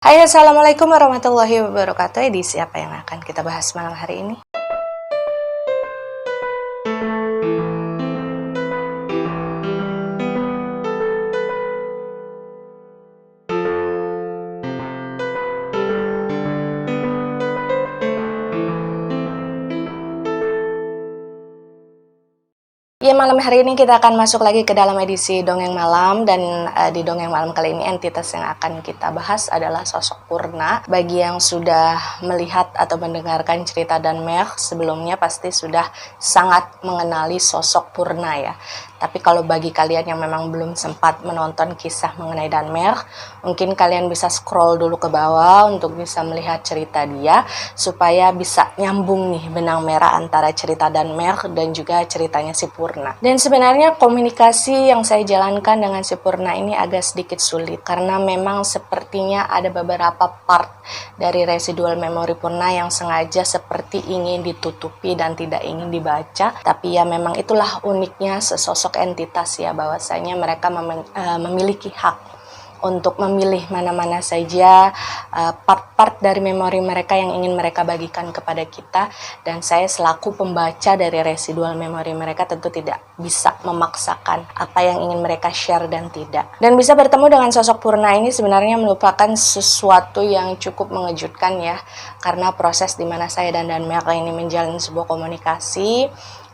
Hai, Assalamualaikum warahmatullahi wabarakatuh. Edisi apa yang akan kita bahas malam hari ini? Ya, malam hari ini kita akan masuk lagi ke dalam edisi Dongeng Malam. Dan di Dongeng Malam kali ini entitas yang akan kita bahas adalah sosok Purna. Bagi yang sudah melihat atau mendengarkan cerita Danmerg sebelumnya pasti sudah sangat mengenali sosok Purna ya. Tapi kalau bagi kalian yang memang belum sempat menonton kisah mengenai Danmerg, mungkin kalian bisa scroll dulu ke bawah untuk bisa melihat cerita dia, supaya bisa nyambung nih benang merah antara cerita Danmerg dan juga ceritanya si Purna. Dan sebenarnya komunikasi yang saya jalankan dengan si Purna ini agak sedikit sulit, karena memang sepertinya ada beberapa part dari residual memori Purna yang sengaja seperti ingin ditutupi dan tidak ingin dibaca. Tapi ya memang itulah uniknya sesosok entitas ya, bahwasanya mereka memiliki hak untuk memilih mana-mana saja part-part dari memori mereka yang ingin mereka bagikan kepada kita. Dan saya selaku pembaca dari residual memori mereka tentu tidak bisa memaksakan apa yang ingin mereka share dan tidak. Dan bisa bertemu dengan sosok Purna ini sebenarnya merupakan sesuatu yang cukup mengejutkan ya, karena proses dimana saya dan Danmerg ini menjalin sebuah komunikasi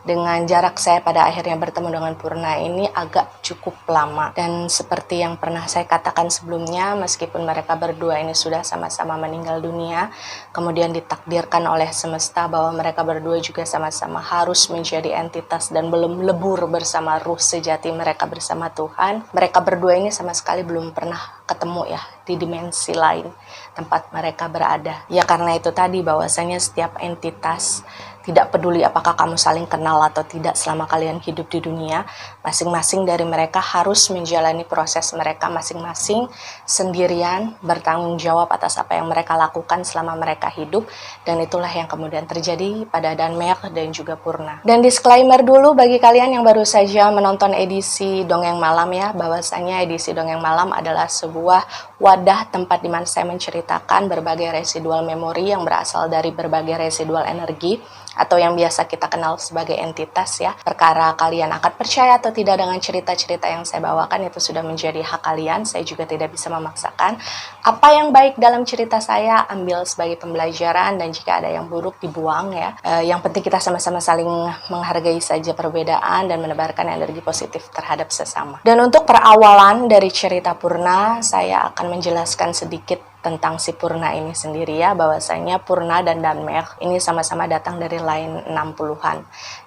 dengan jarak saya pada akhirnya bertemu dengan Purna ini agak cukup lama. Dan seperti yang pernah saya katakan sebelumnya, meskipun mereka berdua ini sudah sama-sama meninggal dunia, kemudian ditakdirkan oleh semesta bahwa mereka berdua juga sama-sama harus menjadi entitas dan belum lebur bersama ruh sejati mereka bersama Tuhan, mereka berdua ini sama sekali belum pernah ketemu ya di dimensi lain tempat mereka berada. Ya karena itu tadi, bahwasanya setiap entitas, tidak peduli apakah kamu saling kenal atau tidak selama kalian hidup di dunia, masing-masing dari mereka harus menjalani proses mereka masing-masing sendirian, bertanggung jawab atas apa yang mereka lakukan selama mereka hidup. Dan itulah yang kemudian terjadi pada Danmerg dan juga Purna. Dan disclaimer dulu bagi kalian yang baru saja menonton edisi Dongeng Malam ya, bahwasanya edisi Dongeng Malam adalah sebuah wadah tempat di mana saya menceritakan berbagai residual memori yang berasal dari berbagai residual energi, atau yang biasa kita kenal sebagai entitas ya. Perkara kalian akan percaya atau tidak dengan cerita-cerita yang saya bawakan itu sudah menjadi hak kalian. Saya juga tidak bisa memaksakan. Apa yang baik dalam cerita saya ambil sebagai pembelajaran, dan jika ada yang buruk dibuang ya. Yang penting kita sama-sama saling menghargai saja perbedaan dan menebarkan energi positif terhadap sesama. Dan untuk perawalan dari cerita Purna, saya akan menjelaskan sedikit tentang si Purna ini sendiri ya, bahwasanya Purna dan Danmerg ini sama-sama datang dari lain 60-an.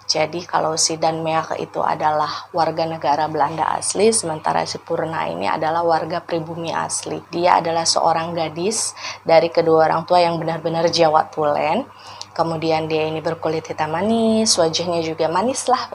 Jadi kalau si Danmerg itu adalah warga negara Belanda asli, sementara si Purna ini adalah warga pribumi asli. Dia adalah seorang gadis dari kedua orang tua yang benar-benar Jawa Tulen. Kemudian dia ini berkulit hitam manis, wajahnya juga manis lah,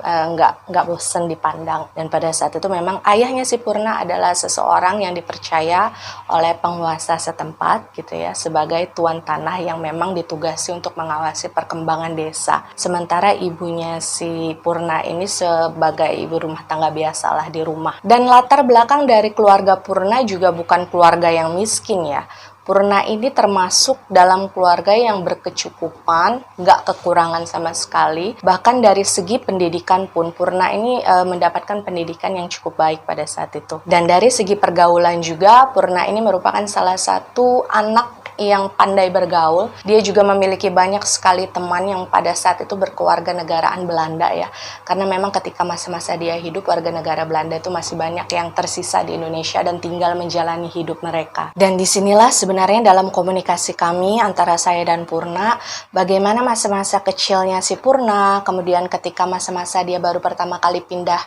nggak bosen dipandang. Dan pada saat itu memang ayahnya si Purna adalah seseorang yang dipercaya oleh penguasa setempat gitu ya, sebagai tuan tanah yang memang ditugasi untuk mengawasi perkembangan desa. Sementara ibunya si Purna ini sebagai ibu rumah tangga biasalah di rumah. Dan latar belakang dari keluarga Purna juga bukan keluarga yang miskin ya. Purna ini termasuk dalam keluarga yang berkecukupan, nggak kekurangan sama sekali. Bahkan dari segi pendidikan pun, Purna ini mendapatkan pendidikan yang cukup baik pada saat itu. Dan dari segi pergaulan juga, Purna ini merupakan salah satu anak yang pandai bergaul. Dia juga memiliki banyak sekali teman yang pada saat itu berkeluarga negaraan Belanda ya. Karena memang ketika masa-masa dia hidup, warga negara Belanda itu masih banyak yang tersisa di Indonesia dan tinggal menjalani hidup mereka. Dan disinilah sebenarnya dalam komunikasi kami antara saya dan Purna, bagaimana masa-masa kecilnya si Purna, kemudian ketika masa-masa dia baru pertama kali pindah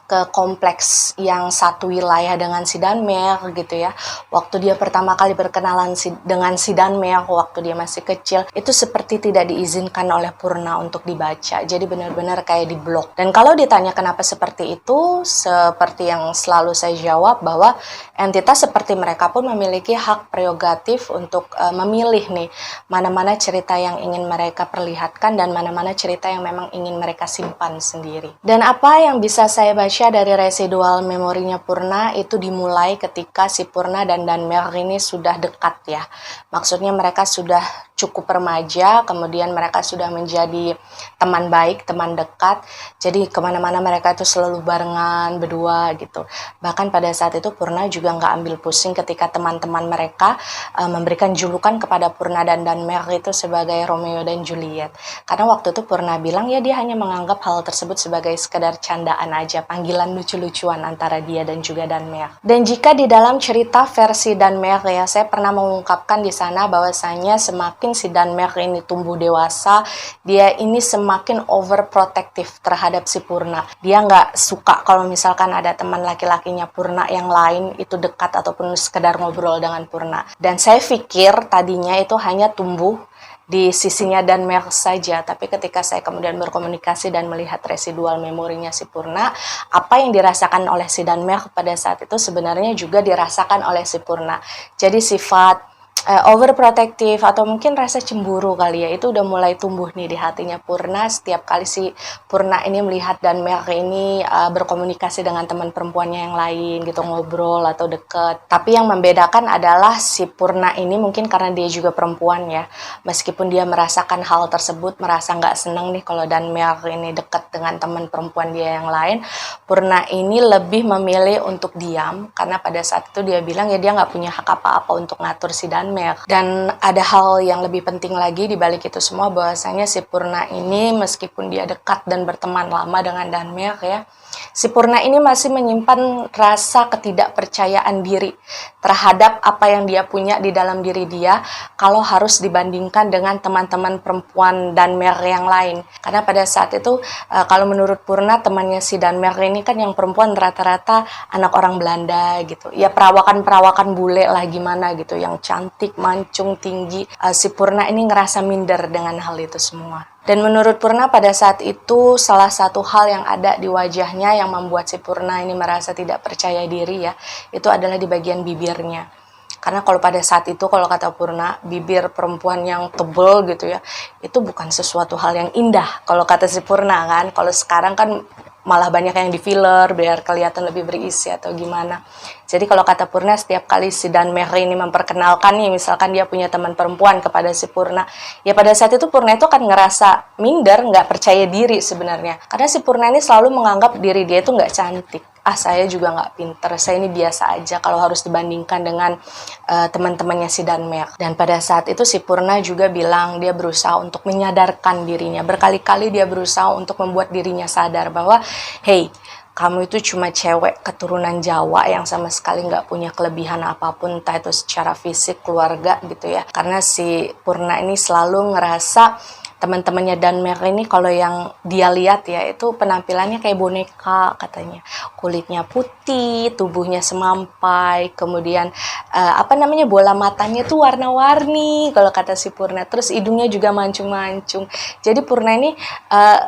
ke kompleks yang satu wilayah dengan si Danmerg gitu ya. Waktu dia pertama kali berkenalan dengan si Danmerg waktu dia masih kecil, itu seperti tidak diizinkan oleh Purna untuk dibaca. Jadi benar-benar kayak diblok. Dan kalau ditanya kenapa seperti itu, seperti yang selalu saya jawab, bahwa entitas seperti mereka pun memiliki hak prerogatif untuk memilih nih mana-mana cerita yang ingin mereka perlihatkan dan mana-mana cerita yang memang ingin mereka simpan sendiri. Dan apa yang bisa saya baca Puncak dari residual memorinya Purna itu dimulai ketika si Purna dan Danmer ini sudah dekat ya. Maksudnya mereka sudah cukup remaja, kemudian mereka sudah menjadi teman baik, teman dekat. Jadi kemana-mana mereka itu selalu barengan berdua gitu. Bahkan pada saat itu Purna juga nggak ambil pusing ketika teman-teman mereka memberikan julukan kepada Purna dan Danmer itu sebagai Romeo dan Juliet. Karena waktu itu Purna bilang ya dia hanya menganggap hal tersebut sebagai sekedar candaan aja, panggilan lucu-lucuan antara dia dan juga Danmer. Dan jika di dalam cerita versi Danmer ya, saya pernah mengungkapkan di sana bahwasanya semakin si Danmer ini tumbuh dewasa, dia ini semakin overprotective terhadap si Purna. Dia nggak suka kalau misalkan ada teman laki-lakinya Purna yang lain itu dekat ataupun sekedar ngobrol dengan Purna. Dan saya pikir tadinya itu hanya tumbuh di sisinya Danmer saja, tapi ketika saya kemudian berkomunikasi dan melihat residual memorinya si Purna, apa yang dirasakan oleh si Danmer pada saat itu sebenarnya juga dirasakan oleh si Purna. Jadi sifat overprotective atau mungkin rasa cemburu kali ya, itu udah mulai tumbuh nih di hatinya Purna setiap kali si Purna ini melihat Danmer ini berkomunikasi dengan teman perempuannya yang lain gitu, ngobrol atau deket. Tapi yang membedakan adalah si Purna ini mungkin karena dia juga perempuan ya, meskipun dia merasakan hal tersebut, merasa nggak seneng nih kalau Danmer ini deket dengan teman perempuan dia yang lain, Purna ini lebih memilih untuk diam, karena pada saat itu dia bilang ya dia nggak punya hak apa-apa untuk ngatur si Danmer. Dan ada hal yang lebih penting lagi di balik itu semua, bahwasanya si Purna ini meskipun dia dekat dan berteman lama dengan Danmer ya, si Purna ini masih menyimpan rasa ketidakpercayaan diri terhadap apa yang dia punya di dalam diri dia kalau harus dibandingkan dengan teman-teman perempuan Danmer yang lain. Karena pada saat itu kalau menurut Purna, temannya si Danmer ini kan yang perempuan rata-rata anak orang Belanda gitu. Ya perawakan-perawakan bule lah gimana gitu, yang cantik, mancung, tinggi. Si Purna ini ngerasa minder dengan hal itu semua. Dan menurut Purna pada saat itu salah satu hal yang ada di wajahnya yang membuat si Purna ini merasa tidak percaya diri ya, itu adalah di bagian bibirnya. Karena kalau pada saat itu, kalau kata Purna, bibir perempuan yang tebal gitu ya, itu bukan sesuatu hal yang indah kalau kata si Purna kan. Kalau sekarang kan malah banyak yang di filler biar kelihatan lebih berisi atau gimana. Jadi kalau kata Purna, setiap kali si Danmer ini memperkenalkan nih, misalkan dia punya teman perempuan kepada si Purna, ya pada saat itu Purna itu kan ngerasa minder, nggak percaya diri sebenarnya. Karena si Purna ini selalu menganggap diri dia itu nggak cantik. Saya juga nggak pinter, saya ini biasa aja kalau harus dibandingkan dengan teman-temannya si Danmer. Dan pada saat itu si Purna juga bilang dia berusaha untuk menyadarkan dirinya. Berkali-kali dia berusaha untuk membuat dirinya sadar bahwa, hey, kamu itu cuma cewek keturunan Jawa yang sama sekali nggak punya kelebihan apapun, entah itu secara fisik, keluarga gitu ya. Karena si Purna ini selalu ngerasa teman-temannya Danmer ini kalau yang dia lihat ya, itu penampilannya kayak boneka katanya. Kulitnya putih, tubuhnya semampai, kemudian bola matanya tuh warna-warni kalau kata si Purna. Terus hidungnya juga mancung-mancung. Jadi Purna ini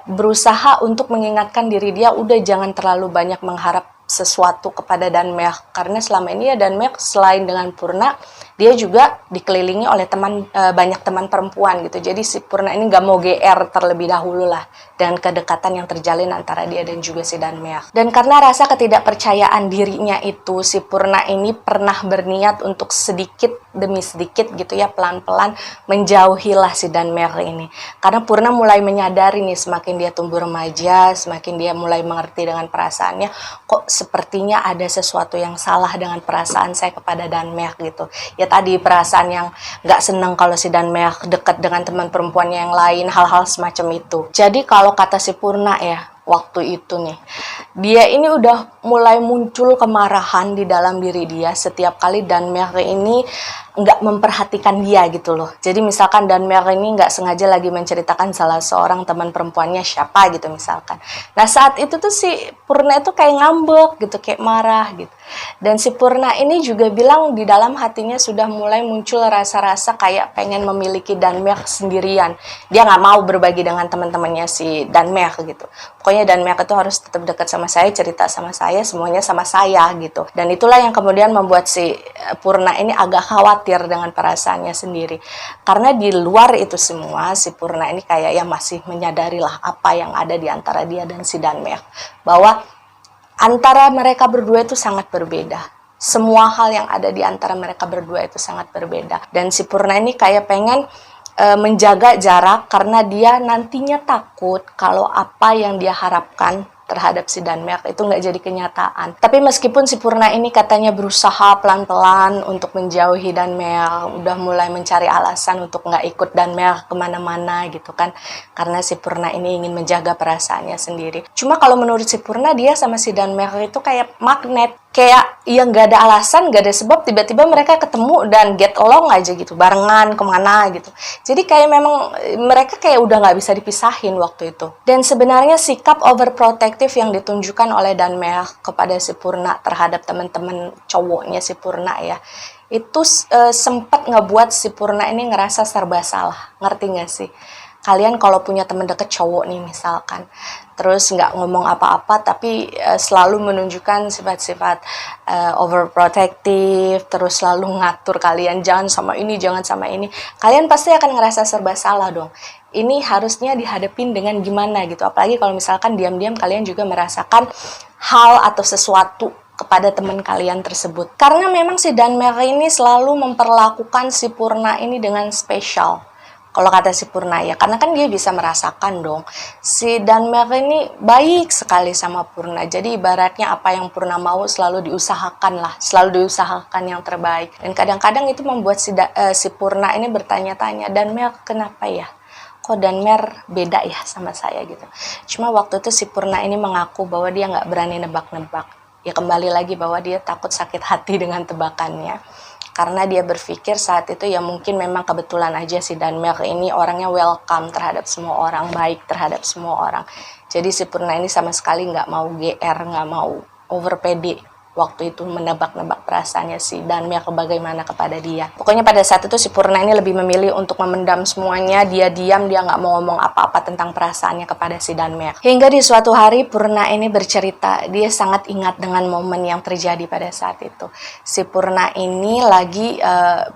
berusaha untuk mengingatkan diri dia, udah jangan terlalu banyak mengharap sesuatu kepada Danmer, karena selama ini ya Danmer selain dengan Purna, dia juga dikelilingi oleh banyak teman perempuan gitu. Jadi si Purna ini gak mau GR terlebih dahulu lah dengan kedekatan yang terjalin antara dia dan juga si Danmer. Dan karena rasa ketidakpercayaan dirinya itu, si Purna ini pernah berniat untuk sedikit demi sedikit gitu ya, pelan-pelan menjauhilah si Danmer ini. Karena Purna mulai menyadari nih, semakin dia tumbuh remaja, semakin dia mulai mengerti dengan perasaannya, kok sepertinya ada sesuatu yang salah dengan perasaan saya kepada Danmer gitu. Ya tadi perasaan yang nggak senang kalau si Danmer dekat dengan teman perempuannya yang lain, hal-hal semacam itu. Jadi kalau kata si Purna ya, waktu itu nih, dia ini udah mulai muncul kemarahan di dalam diri dia setiap kali Danmer ini nggak memperhatikan dia gitu loh. Jadi misalkan Danmer ini nggak sengaja lagi menceritakan salah seorang teman perempuannya siapa gitu misalkan. Nah saat itu tuh si Purna itu kayak ngambek gitu, kayak marah gitu. Dan si Purna ini juga bilang di dalam hatinya sudah mulai muncul rasa-rasa kayak pengen memiliki Danmer sendirian. Dia nggak mau berbagi dengan teman-temannya si Danmer gitu. Pokoknya Danmer itu harus tetap dekat sama saya, cerita sama saya, semuanya sama saya gitu. Dan itulah yang kemudian membuat si Purna ini agak khawatir dengan perasaannya sendiri. Karena di luar itu semua, si Purna ini kayak ya masih menyadari lah apa yang ada di antara dia dan si Danmer. Bahwa antara mereka berdua itu sangat berbeda. Semua hal yang ada di antara mereka berdua itu sangat berbeda. Dan si Purna ini kayak pengen menjaga jarak karena dia nantinya takut kalau apa yang dia harapkan terhadap si Danmerk itu nggak jadi kenyataan. Tapi meskipun si Purna ini katanya berusaha pelan-pelan untuk menjauhi Danmerk, udah mulai mencari alasan untuk nggak ikut Danmerk kemana-mana gitu kan, karena si Purna ini ingin menjaga perasaannya sendiri. Cuma kalau menurut si Purna, dia sama si Danmerk itu kayak magnet, kayak yang nggak ada alasan, nggak ada sebab, tiba-tiba mereka ketemu dan get along aja gitu, barengan kemana gitu. Jadi kayak memang mereka kayak udah nggak bisa dipisahin waktu itu. Dan sebenarnya sikap overprotective yang ditunjukkan oleh Danmerk kepada si Purna terhadap teman-teman cowoknya si Purna ya, itu sempat ngebuat si Purna ini ngerasa serba salah. Ngerti nggak sih? Kalian kalau punya teman deket cowok nih misalkan, terus nggak ngomong apa-apa tapi selalu menunjukkan sifat-sifat overprotective, terus selalu ngatur kalian jangan sama ini, jangan sama ini, kalian pasti akan ngerasa serba salah dong. Ini harusnya dihadapin dengan gimana gitu, apalagi kalau misalkan diam-diam kalian juga merasakan hal atau sesuatu kepada teman kalian tersebut. Karena memang si Danmerk ini selalu memperlakukan si Purna ini dengan spesial. Kalau kata si Purna ya, karena kan dia bisa merasakan dong, si Danmerk ini baik sekali sama Purna. Jadi ibaratnya apa yang Purna mau selalu diusahakan lah, selalu diusahakan yang terbaik. Dan kadang-kadang itu membuat si Purna ini bertanya-tanya, Danmerk kenapa ya? Kok Danmerk beda ya sama saya gitu. Cuma waktu itu si Purna ini mengaku bahwa dia nggak berani nebak-nebak. Ya kembali lagi bahwa dia takut sakit hati dengan tebakannya. Karena dia berpikir saat itu ya mungkin memang kebetulan aja si Danmerk ini orangnya welcome terhadap semua orang, baik terhadap semua orang. Jadi si Purna ini sama sekali nggak mau GR, nggak mau over pede waktu itu menebak-nebak perasaannya si Danmerk bagaimana kepada dia. Pokoknya pada saat itu si Purna ini lebih memilih untuk memendam semuanya, dia diam, dia nggak mau ngomong apa-apa tentang perasaannya kepada si Danmerk. Hingga di suatu hari Purna ini bercerita, dia sangat ingat dengan momen yang terjadi pada saat itu. Si Purna ini lagi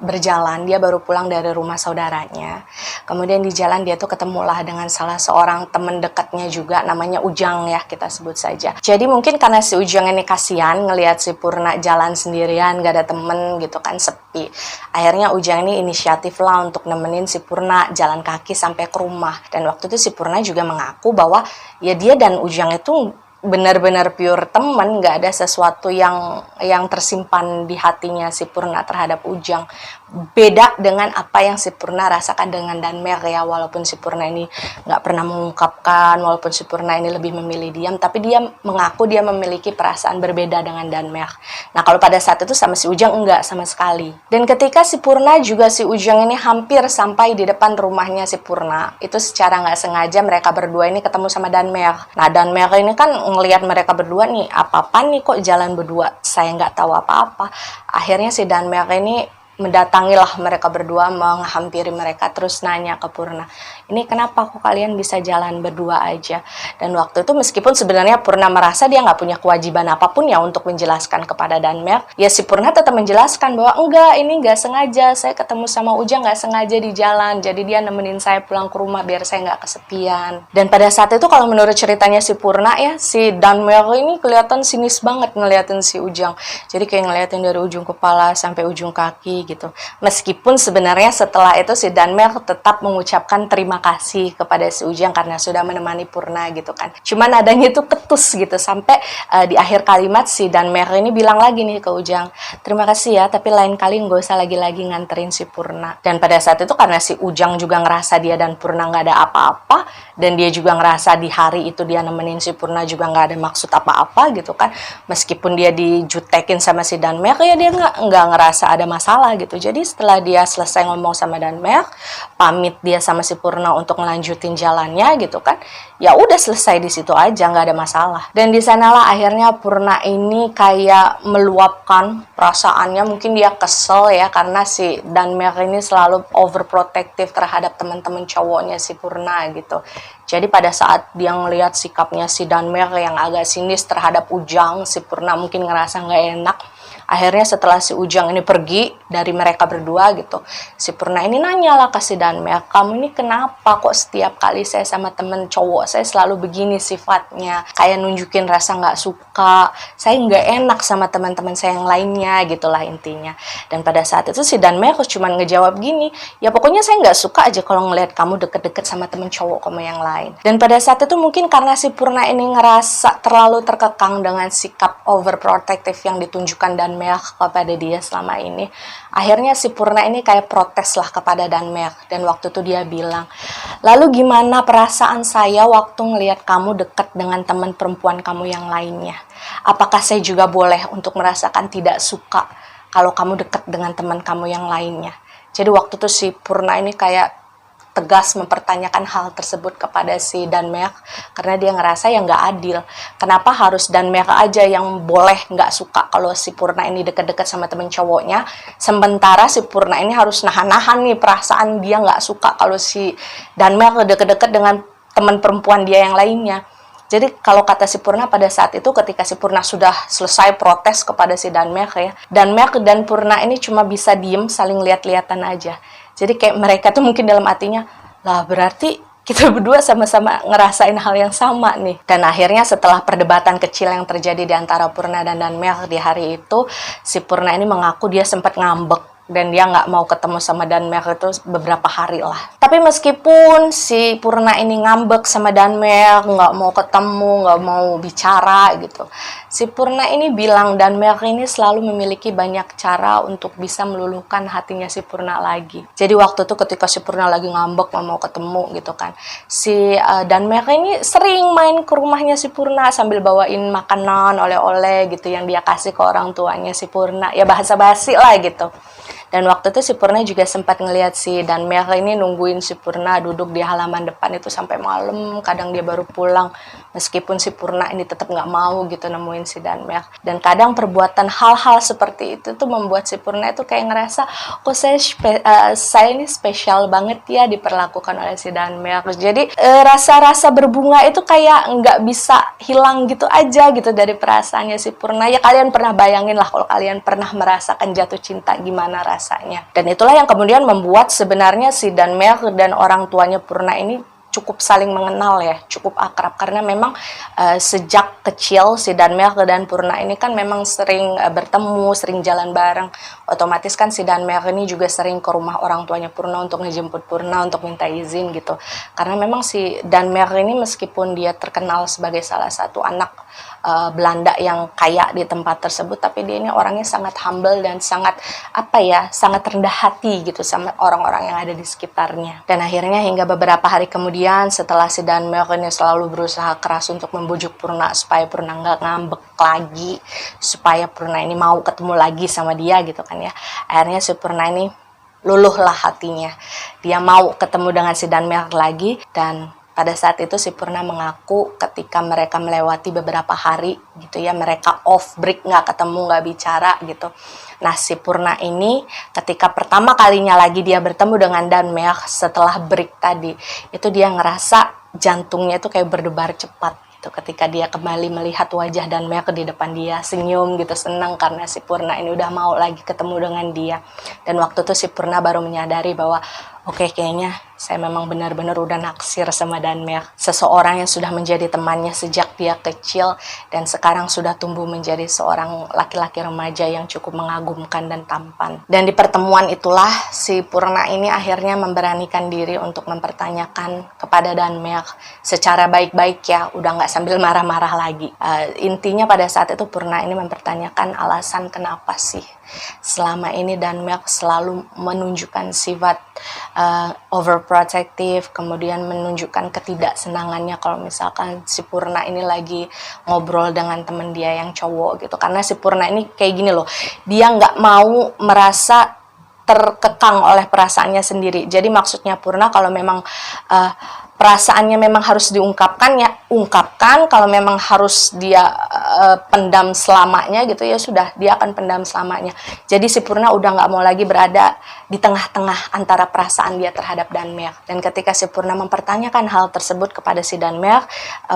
berjalan, dia baru pulang dari rumah saudaranya. Kemudian di jalan dia tuh ketemulah dengan salah seorang teman dekatnya juga, namanya Ujang ya, kita sebut saja. Jadi mungkin karena si Ujang ini kasihan ngelihat si Purna jalan sendirian, gak ada temen gitu kan, sepi. Akhirnya Ujang ini inisiatif lah untuk nemenin si Purna jalan kaki sampai ke rumah. Dan waktu itu si Purna juga mengaku bahwa ya dia dan Ujang itu benar-benar pure temen, gak ada sesuatu yang tersimpan di hatinya si Purna terhadap Ujang. Beda dengan apa yang si Purna rasakan dengan Danmerk ya, walaupun si Purna ini nggak pernah mengungkapkan, walaupun si Purna ini lebih memilih diam, tapi dia mengaku dia memiliki perasaan berbeda dengan Danmerk. Nah kalau pada saat itu sama si Ujang enggak sama sekali. Dan ketika si Purna juga si Ujang ini hampir sampai di depan rumahnya si Purna, itu secara nggak sengaja mereka berdua ini ketemu sama Danmerk. Nah Danmerk ini kan ngelihat mereka berdua nih, apa-apa nih kok jalan berdua, saya nggak tahu apa-apa. Akhirnya si Danmerk ini mendatangilah mereka berdua, menghampiri mereka, terus nanya ke Purna, ini kenapa kok kalian bisa jalan berdua aja? Dan waktu itu meskipun sebenarnya Purna merasa dia nggak punya kewajiban apapun ya untuk menjelaskan kepada Danmerk, ya si Purna tetap menjelaskan bahwa enggak, ini nggak sengaja, saya ketemu sama Ujang nggak sengaja di jalan, jadi dia nemenin saya pulang ke rumah biar saya nggak kesepian. Dan pada saat itu kalau menurut ceritanya si Purna ya, si Danmerk ini kelihatan sinis banget ngeliatin si Ujang, jadi kayak ngeliatin dari ujung kepala sampai ujung kaki gitu. Meskipun sebenarnya setelah itu si Danmerk tetap mengucapkan terima kasih kepada si Ujang karena sudah menemani Purna gitu kan. Cuman nadanya itu ketus gitu, sampai di akhir kalimat si Danmerk ini bilang lagi nih ke Ujang, terima kasih ya, tapi lain kali nggak usah lagi-lagi nganterin si Purna. Dan pada saat itu karena si Ujang juga ngerasa dia dan Purna nggak ada apa-apa, dan dia juga ngerasa di hari itu dia nemenin si Purna juga nggak ada maksud apa-apa gitu kan. Meskipun dia dijutekin sama si Danmerk ya dia nggak ngerasa ada masalah gitu. Jadi setelah dia selesai ngomong sama Danmerk, pamit dia sama si Purna untuk ngelanjutin jalannya gitu kan, ya udah selesai di situ aja, nggak ada masalah. Dan di sanalah akhirnya Purna ini kayak meluapkan perasaannya, mungkin dia kesel ya karena si Danmerk ini selalu overprotective terhadap teman-teman cowoknya si Purna gitu. Jadi pada saat dia ngelihat sikapnya si Danmerk yang agak sinis terhadap Ujang, si Purna mungkin ngerasa nggak enak. Akhirnya setelah si Ujang ini pergi dari mereka berdua gitu, si Purna ini nanyalah ke si Danmel, kamu ini kenapa kok setiap kali saya sama temen cowok saya selalu begini sifatnya, kayak nunjukin rasa nggak suka, saya nggak enak sama teman-teman saya yang lainnya, gitulah intinya. Dan pada saat itu si Danmel cuma ngejawab gini, ya pokoknya saya nggak suka aja kalau ngelihat kamu deket-deket sama temen cowok kamu yang lain. Dan pada saat itu mungkin karena si Purna ini ngerasa terlalu terkekang dengan sikap overprotective yang ditunjukkan Danmel kepada dia selama ini, akhirnya si Purna ini kayak protes lah kepada Danmel. Dan waktu itu dia bilang, lalu gimana perasaan saya waktu ngelihat kamu deket dengan teman perempuan kamu yang lainnya? Apakah saya juga boleh untuk merasakan tidak suka kalau kamu deket dengan teman kamu yang lainnya? Jadi waktu itu si Purna ini kayak tegas mempertanyakan hal tersebut kepada si Danmel, karena dia ngerasa yang nggak adil. Kenapa harus Danmel aja yang boleh nggak suka kalau si Purna ini deket-deket sama temen cowoknya, sementara si Purna ini harus nahan-nahan nih perasaan dia nggak suka kalau si Danmel deket-deket dengan teman perempuan dia yang lainnya. Jadi kalau kata si Purna pada saat itu, ketika si Purna sudah selesai protes kepada si Danmel ya, Danmel dan Purna ini cuma bisa diem saling lihat-lihatan aja. Jadi kayak mereka tuh mungkin dalam hatinya, lah berarti kita berdua sama-sama ngerasain hal yang sama nih. Dan akhirnya setelah perdebatan kecil yang terjadi di antara Purna dan Danmel di hari itu, si Purna ini mengaku dia sempat ngambek dan dia nggak mau ketemu sama Danmel itu beberapa hari lah. Tapi meskipun si Purna ini ngambek sama Danmel, nggak mau ketemu, nggak mau bicara gitu, si Purna ini bilang Danmel ini selalu memiliki banyak cara untuk bisa meluluhkan hatinya si Purna lagi. Jadi waktu itu ketika si Purna lagi ngambek mau ketemu gitu kan, si Danmel ini sering main ke rumahnya si Purna sambil bawain makanan, oleh-oleh gitu yang dia kasih ke orang tuanya si Purna, ya basa-basi lah gitu. Dan waktu itu si Purna juga sempat ngelihat si Danmel ini nungguin si Purna duduk di halaman depan itu sampai malam, kadang dia baru pulang, meskipun si Purna ini tetap nggak mau gitu nemuin si Danmel. Dan kadang perbuatan hal-hal seperti itu tuh membuat si Purna itu kayak ngerasa, kok saya ini spesial banget ya diperlakukan oleh si Danmel. Jadi rasa-rasa berbunga itu kayak nggak bisa hilang gitu aja gitu dari perasaannya si Purna. Ya kalian pernah bayangin lah kalau kalian pernah merasakan jatuh cinta gimana rasanya. Dan itulah yang kemudian membuat sebenarnya si Danmel dan orang tuanya Purna ini cukup saling mengenal ya, cukup akrab, karena memang sejak kecil si Danmel dan Purna ini kan memang sering bertemu, sering jalan bareng. Otomatis kan si Danmel ini juga sering ke rumah orang tuanya Purna untuk ngejemput Purna untuk minta izin gitu. Karena memang si Danmel ini meskipun dia terkenal sebagai salah satu anak Belanda yang kaya di tempat tersebut, tapi dia ini orangnya sangat humble dan sangat sangat rendah hati gitu sama orang-orang yang ada di sekitarnya. Dan akhirnya hingga beberapa hari kemudian setelah si Danmel ini selalu berusaha keras untuk membujuk Purna supaya Purna nggak ngambek lagi, supaya Purna ini mau ketemu lagi sama dia gitu kan ya, akhirnya si Purna ini luluhlah hatinya, dia mau ketemu dengan si Danmel lagi. Dan pada saat itu si Purna mengaku ketika mereka melewati beberapa hari gitu ya, mereka off break, nggak ketemu, nggak bicara gitu. Nah si Purna ini ketika pertama kalinya lagi dia bertemu dengan Danmel setelah break tadi, itu dia ngerasa jantungnya itu kayak berdebar cepat gitu, ketika dia kembali melihat wajah Danmel di depan dia, senyum gitu, senang karena si Purna ini udah mau lagi ketemu dengan dia. Dan waktu itu si Purna baru menyadari bahwa oke, kayaknya saya memang benar-benar udah naksir sama Danmel. Seseorang yang sudah menjadi temannya sejak dia kecil dan sekarang sudah tumbuh menjadi seorang laki-laki remaja yang cukup mengagumkan dan tampan. Dan di pertemuan itulah si Purna ini akhirnya memberanikan diri untuk mempertanyakan kepada Danmel secara baik-baik ya, udah nggak sambil marah-marah lagi. Intinya pada saat itu Purna ini mempertanyakan alasan kenapa sih selama ini Danmel selalu menunjukkan sifat overprotective, kemudian menunjukkan ketidaksenangannya kalau misalkan si Purna ini lagi ngobrol dengan temen dia yang cowok gitu. Karena si Purna ini kayak gini loh, dia nggak mau merasa terkekang oleh perasaannya sendiri. Jadi maksudnya Purna kalau memang perasaannya memang harus diungkapkan, ya ungkapkan. Kalau memang harus dia pendam selamanya gitu, ya sudah, dia akan pendam selamanya. Jadi si Purna udah nggak mau lagi berada di tengah-tengah antara perasaan dia terhadap Danmerk. Dan ketika si Purna mempertanyakan hal tersebut kepada si Danmerk,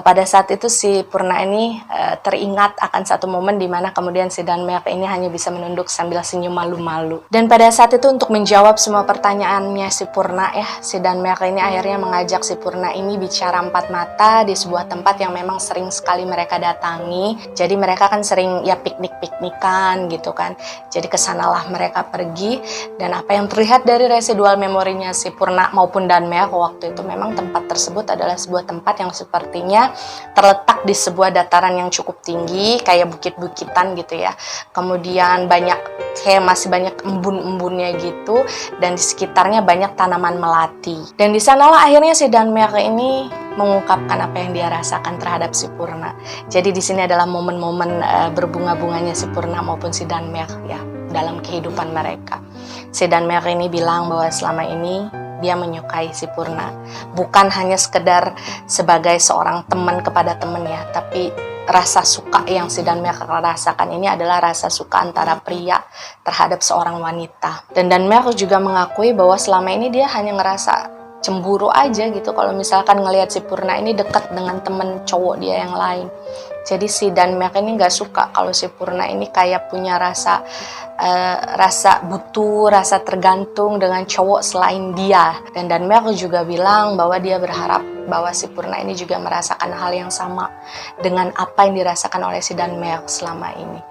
pada saat itu si Purna ini teringat akan satu momen di mana kemudian si Danmerk ini hanya bisa menunduk sambil senyum malu-malu. Dan pada saat itu untuk menjawab semua pertanyaannya si Purna, ya, si Danmerk ini akhirnya mengajak si Purna ini bicara empat mata di sebuah tempat yang memang sering sekali mereka datangi. Jadi mereka kan sering ya piknik-piknikan gitu kan. Jadi kesanalah mereka pergi, dan apa yang terlihat dari residual memorinya si Purna maupun Danmerk waktu itu, memang tempat tersebut adalah sebuah tempat yang sepertinya terletak di sebuah dataran yang cukup tinggi, kayak bukit-bukitan gitu ya. Kemudian masih banyak embun-embunnya gitu, dan di sekitarnya banyak tanaman melati. Dan di sanalah akhirnya si Danmerk ini mengungkapkan apa yang dia rasakan terhadap si Purna. Jadi di sini adalah momen-momen berbunga-bunganya si Purna maupun si Danmerk ya dalam kehidupan mereka. Si Danmerk ini bilang bahwa selama ini dia menyukai si Purna, bukan hanya sekedar sebagai seorang teman kepada teman ya, tapi rasa suka yang si Danmerk rasakan ini adalah rasa suka antara pria terhadap seorang wanita. Dan Danmerk juga mengakui bahwa selama ini dia hanya ngerasa cemburu aja gitu kalau misalkan ngelihat si Purna ini dekat dengan temen cowok dia yang lain. Jadi si Danmerk ini nggak suka kalau si Purna ini kayak punya rasa butuh, rasa tergantung dengan cowok selain dia. Dan Danmerk juga bilang bahwa dia berharap bahwa si Purna ini juga merasakan hal yang sama dengan apa yang dirasakan oleh si Danmerk selama ini.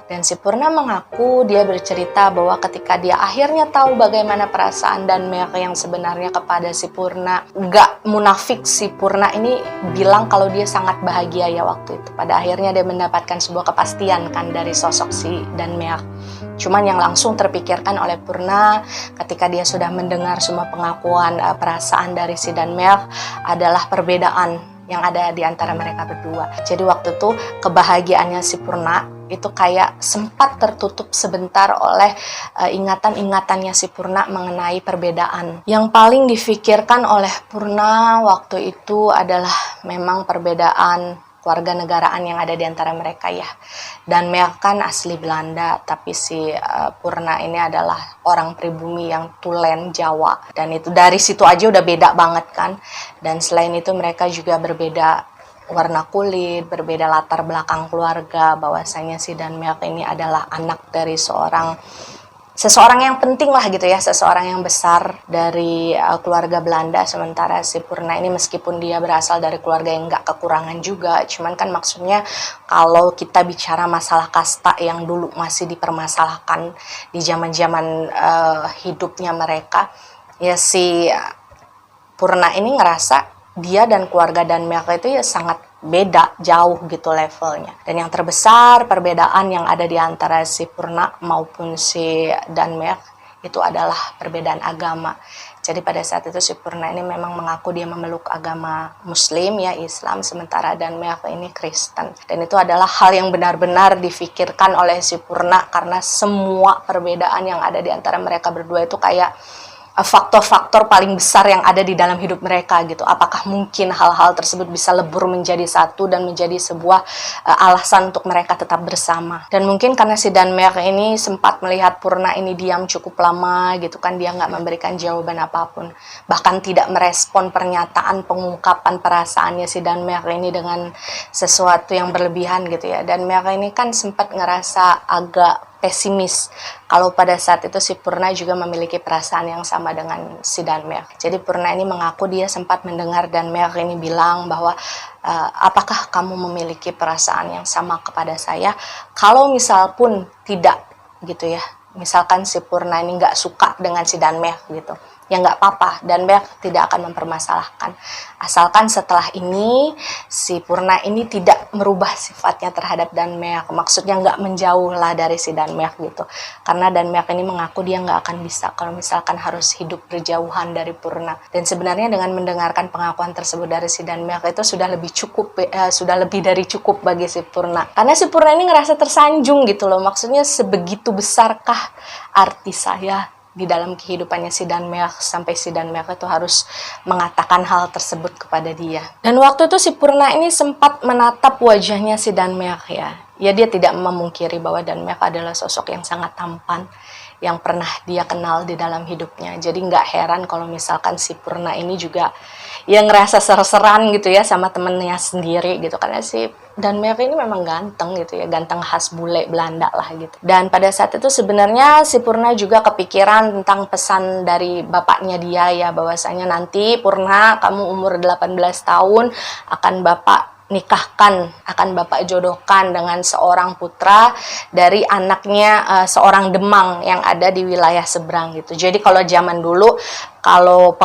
Dan si Purna mengaku, dia bercerita bahwa ketika dia akhirnya tahu bagaimana perasaan Danmerk yang sebenarnya kepada si Purna, gak munafik si Purna ini bilang kalau dia sangat bahagia ya waktu itu. Pada akhirnya dia mendapatkan sebuah kepastian kan dari sosok si Danmerk. Cuman yang langsung terpikirkan oleh Purna ketika dia sudah mendengar semua pengakuan perasaan dari si Danmerk adalah perbedaan yang ada di antara mereka berdua. Jadi waktu itu kebahagiaannya si Purna itu kayak sempat tertutup sebentar oleh ingatan-ingatannya si Purna mengenai perbedaan. Yang paling difikirkan oleh Purna waktu itu adalah memang perbedaan warga negaraan yang ada di antara mereka ya. Danmerk kan asli Belanda, tapi si Purna ini adalah orang pribumi yang tulen Jawa. Dan itu dari situ aja udah beda banget kan. Dan selain itu mereka juga berbeda warna kulit, berbeda latar belakang keluarga, bahwasanya si Danmerk ini adalah anak dari seseorang yang penting lah gitu ya, seseorang yang besar dari keluarga Belanda. Sementara si Purna ini meskipun dia berasal dari keluarga yang gak kekurangan juga, cuman kan maksudnya kalau kita bicara masalah kasta yang dulu masih dipermasalahkan di zaman-zaman hidupnya mereka, ya si Purna ini ngerasa dia dan keluarga Danmerk itu ya sangat beda jauh gitu levelnya. Dan yang terbesar perbedaan yang ada di antara si Purna maupun si Danmerk itu adalah perbedaan agama. Jadi pada saat itu si Purna ini memang mengaku dia memeluk agama Muslim ya, Islam, sementara Danmerk ini Kristen. Dan itu adalah hal yang benar-benar difikirkan oleh si Purna karena semua perbedaan yang ada di antara mereka berdua itu kayak faktor-faktor paling besar yang ada di dalam hidup mereka gitu. Apakah mungkin hal-hal tersebut bisa lebur menjadi satu dan menjadi sebuah alasan untuk mereka tetap bersama. Dan mungkin karena si Danmerk ini sempat melihat Purna ini diam cukup lama gitu kan, dia nggak memberikan jawaban apapun, bahkan tidak merespon pernyataan pengungkapan perasaannya si Danmerk ini dengan sesuatu yang berlebihan gitu ya. Danmerk ini kan sempat ngerasa agak pesimis kalau pada saat itu si Purna juga memiliki perasaan yang sama dengan si Danmerk. Jadi Purna ini mengaku dia sempat mendengar Danmerk ini bilang bahwa apakah kamu memiliki perasaan yang sama kepada saya? Kalau misal pun tidak gitu ya, misalkan si Purna ini nggak suka dengan si Danmerk gitu, ya nggak apa-apa, Danmerk tidak akan mempermasalahkan. Asalkan setelah ini si Purna ini tidak merubah sifatnya terhadap Danmerk, maksudnya nggak menjauh lah dari si Danmerk gitu. Karena Danmerk ini mengaku dia nggak akan bisa kalau misalkan harus hidup berjauhan dari Purna. Dan sebenarnya dengan mendengarkan pengakuan tersebut dari si Danmerk itu sudah lebih dari cukup bagi si Purna. Karena si Purna ini ngerasa tersanjung gitu loh, maksudnya sebegitu besarkah arti saya di dalam kehidupannya si Danmerk sampai si Danmerk itu harus mengatakan hal tersebut kepada dia. Dan waktu itu si Purna ini sempat menatap wajahnya si Danmerk ya. Ya dia tidak memungkiri bahwa Danmerk adalah sosok yang sangat tampan yang pernah dia kenal di dalam hidupnya. Jadi nggak heran kalau misalkan si Purna ini juga ya ngerasa ser-seran gitu ya sama temennya sendiri gitu, karena si Danmerk ini memang ganteng gitu ya, ganteng khas bule Belanda lah gitu. Dan pada saat itu sebenarnya si Purna juga kepikiran tentang pesan dari bapaknya dia ya, bahwasanya nanti Purna kamu umur 18 tahun akan bapak nikahkan, akan bapak jodohkan dengan seorang putra dari anaknya seorang Demang yang ada di wilayah seberang gitu. Jadi kalau zaman dulu kalau